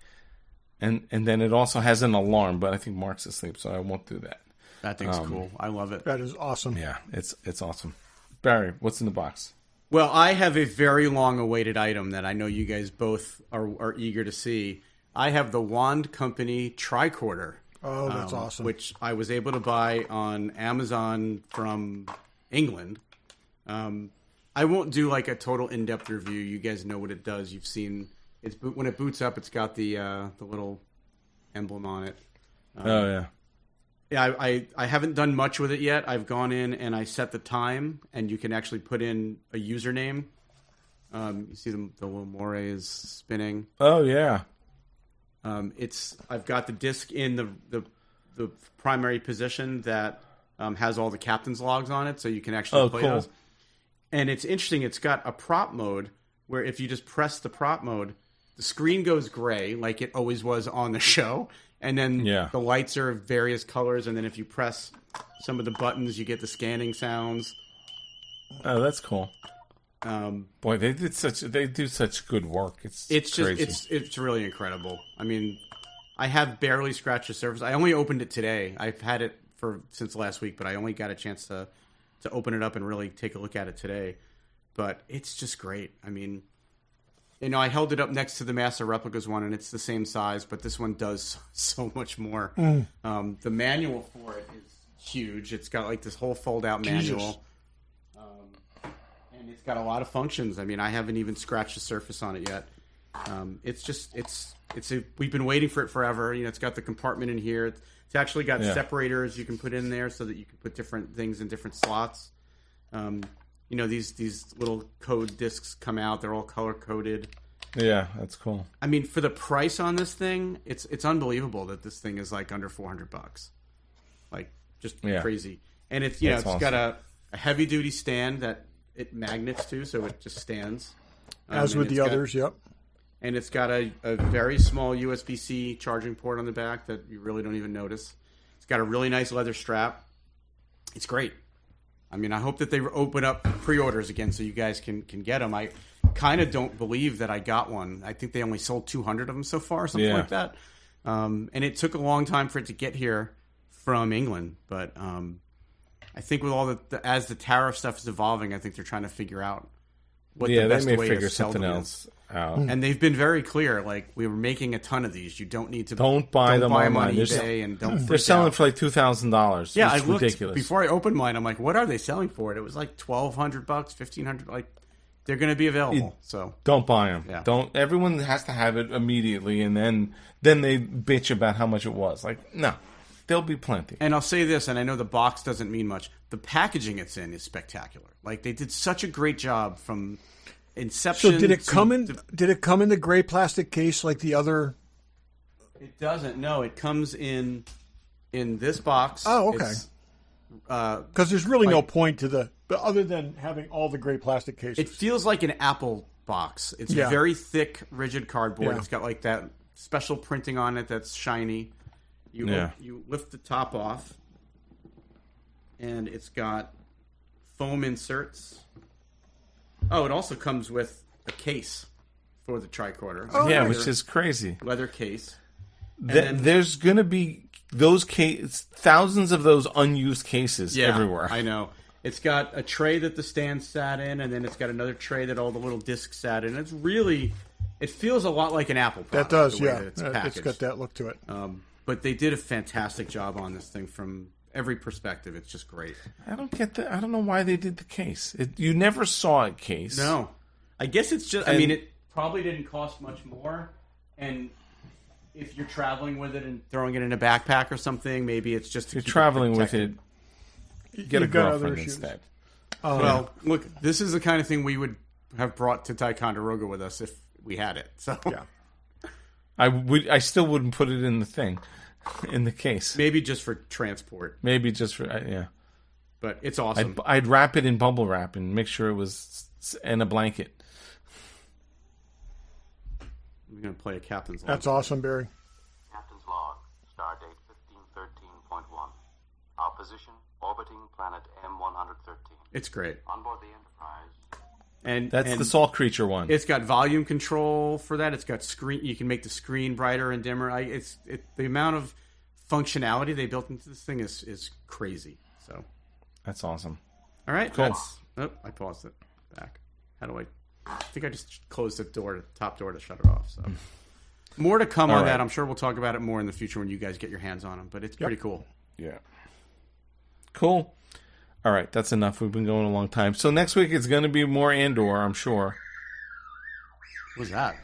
And then it also has an alarm, but I think Mark's asleep, so I won't do that. That thing's cool. I love it. That is awesome. Yeah, it's awesome. Barry, what's in the box? Well, I have a very long-awaited item that I know you guys both are eager to see. I have the Wand Company tricorder. Oh, that's awesome. Which I was able to buy on Amazon from England. I won't do like a total in-depth review. You guys know what it does. You've seen when it boots up, it's got the little emblem on it. Oh yeah. Yeah, I haven't done much with it yet. I've gone in and I set the time, and you can actually put in a username. You see the little moire is spinning. Oh yeah. I've got the disc in the primary position that has all the captain's logs on it, so you can actually play cool. those. And it's interesting. It's got a prop mode where if you just press the prop mode, the screen goes gray like it always was on the show. And then the lights are various colors. And then if you press some of the buttons, you get the scanning sounds. Oh, that's cool. Boy, they do such good work. It's crazy. It's really incredible. I mean, I have barely scratched the surface. I only opened it today. I've had it since last week, but I only got a chance to open it up and really take a look at it today. But it's just great. I mean, I held it up next to the Master Replicas one, and it's the same size, but this one does so much more. The manual for it is huge. It's got like this whole fold-out manual. And it's got a lot of functions. I mean, I haven't even scratched the surface on it yet. We've been waiting for it forever. It's got the compartment in here. It's actually got separators you can put in there so that you can put different things in different slots. These little code discs come out. They're all color coded. Yeah, that's cool. I mean, for the price on this thing, it's unbelievable that this thing is like under $400. Like just crazy. And it's awesome. Got a heavy duty stand that it magnets to, so it just stands. As with the others, yep. And it's got a very small USB-C charging port on the back that you really don't even notice. It's got a really nice leather strap. It's great. I mean, I hope that they open up pre-orders again so you guys can get them. I kind of don't believe that I got one. I think they only sold 200 of them so far, something like that. And it took a long time for it to get here from England. But I think with all as the tariff stuff is evolving, I think they're trying to figure out what the best way to sell them else out. And they've been very clear. Like, we were making a ton of these. You don't need to buy them on online. eBay and don't. They're selling for like $2,000. Yeah, it's ridiculous. Before I opened mine, I'm like, what are they selling for it? It was like $1,200, $1,500. Like, they're going to be available. So don't buy them. Yeah. Don't. Everyone has to have it immediately, and then they bitch about how much it was. Like, no, there'll be plenty. And I'll say this, and I know the box doesn't mean much. The packaging it's in is spectacular. Like, they did such a great job from inception. So did it come in the gray plastic case like the other? It doesn't. No, it comes in this box. Oh, okay. Because there's really no point to other than having all the gray plastic cases. It feels like an Apple box. It's very thick, rigid cardboard. Yeah. It's got like that special printing on it that's shiny. You lift the top off, and it's got foam inserts. Oh, it also comes with a case for the tricorder. Which is crazy. Leather case. There's going to be thousands of those unused cases everywhere. I know. It's got a tray that the stand sat in, and then it's got another tray that all the little discs sat in. It feels a lot like an Apple product. That does, that it's got that look to it. But they did a fantastic job on this thing from every perspective. It's just great. I don't get that. I don't know why they did the case. You never saw a case. No. I guess it's just, it probably didn't cost much more. And if you're traveling with it and throwing it in a backpack or something, maybe it's just to If you're traveling with it, get a girlfriend issues. instead. Well, look, this is the kind of thing we would have brought to Ticonderoga with us if we had it. So I still wouldn't put it in the thing, in the case. Maybe just for transport. Maybe just for But it's awesome. I'd wrap it in bubble wrap and make sure it was in a blanket. I'm going to play a captain's log. That's awesome, Barry. Captain's log, stardate 1513.1. Our position, orbiting planet M113. It's great. On board the Enterprise. And That's the Salt Creature one. It's got volume control for that. It's got screen. You can make the screen brighter and dimmer. The amount of functionality they built into this thing is crazy. So that's awesome. All right, cool. I paused it back. How do I think I just closed the top door to shut it off. So more to come on that. I'm sure we'll talk about it more in the future when you guys get your hands on them. But it's pretty cool. Yeah. Cool. All right, that's enough. We've been going a long time. So next week it's going to be more Andor, I'm sure. What was that?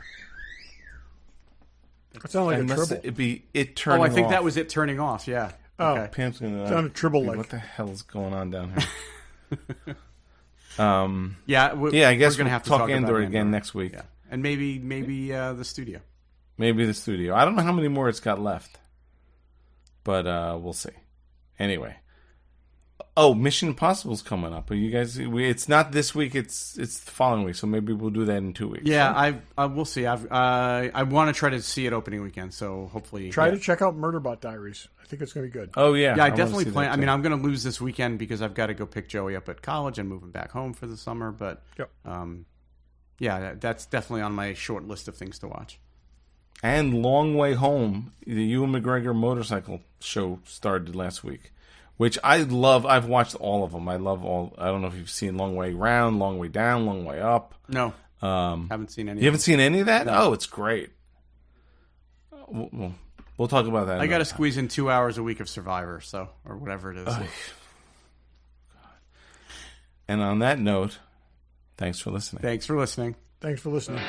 It sounded like a triple. It'd be it turning off. I think that was it turning off, yeah. Oh, Okay. Pam's gonna Sounded Tribble like. What the hell is going on down here? Yeah, I guess we're gonna we'll have to talk about Andor again Andor. next week. Yeah, and maybe the studio. Maybe the studio. I don't know how many more it's got left, but we'll see. Anyway, Mission Impossible's coming up. Are you guys? It's not this week. It's the following week. So maybe we'll do that in 2 weeks. Yeah, I will see. I want to try to see it opening weekend. So hopefully, Try to check out Murderbot Diaries. I think it's going to be good. Oh yeah. Yeah, I wanna definitely see plan. that, I mean, too. I'm going to lose this weekend because I've got to go pick Joey up at college and move him back home for the summer. But Yep. yeah, that's definitely on my short list of things to watch. And Long Way Home, the Ewan McGregor motorcycle show started last week, which I love. I've watched all of them. I love all. I don't know if you've seen Long Way Round, Long Way Down, Long Way Up. No, haven't seen any. You haven't seen any of that? Oh, it's great. We'll talk about that. I got to another time. squeeze in 2 hours a week of Survivor, or whatever it is. And on that note, thanks for listening. Thanks for listening. Thanks for listening.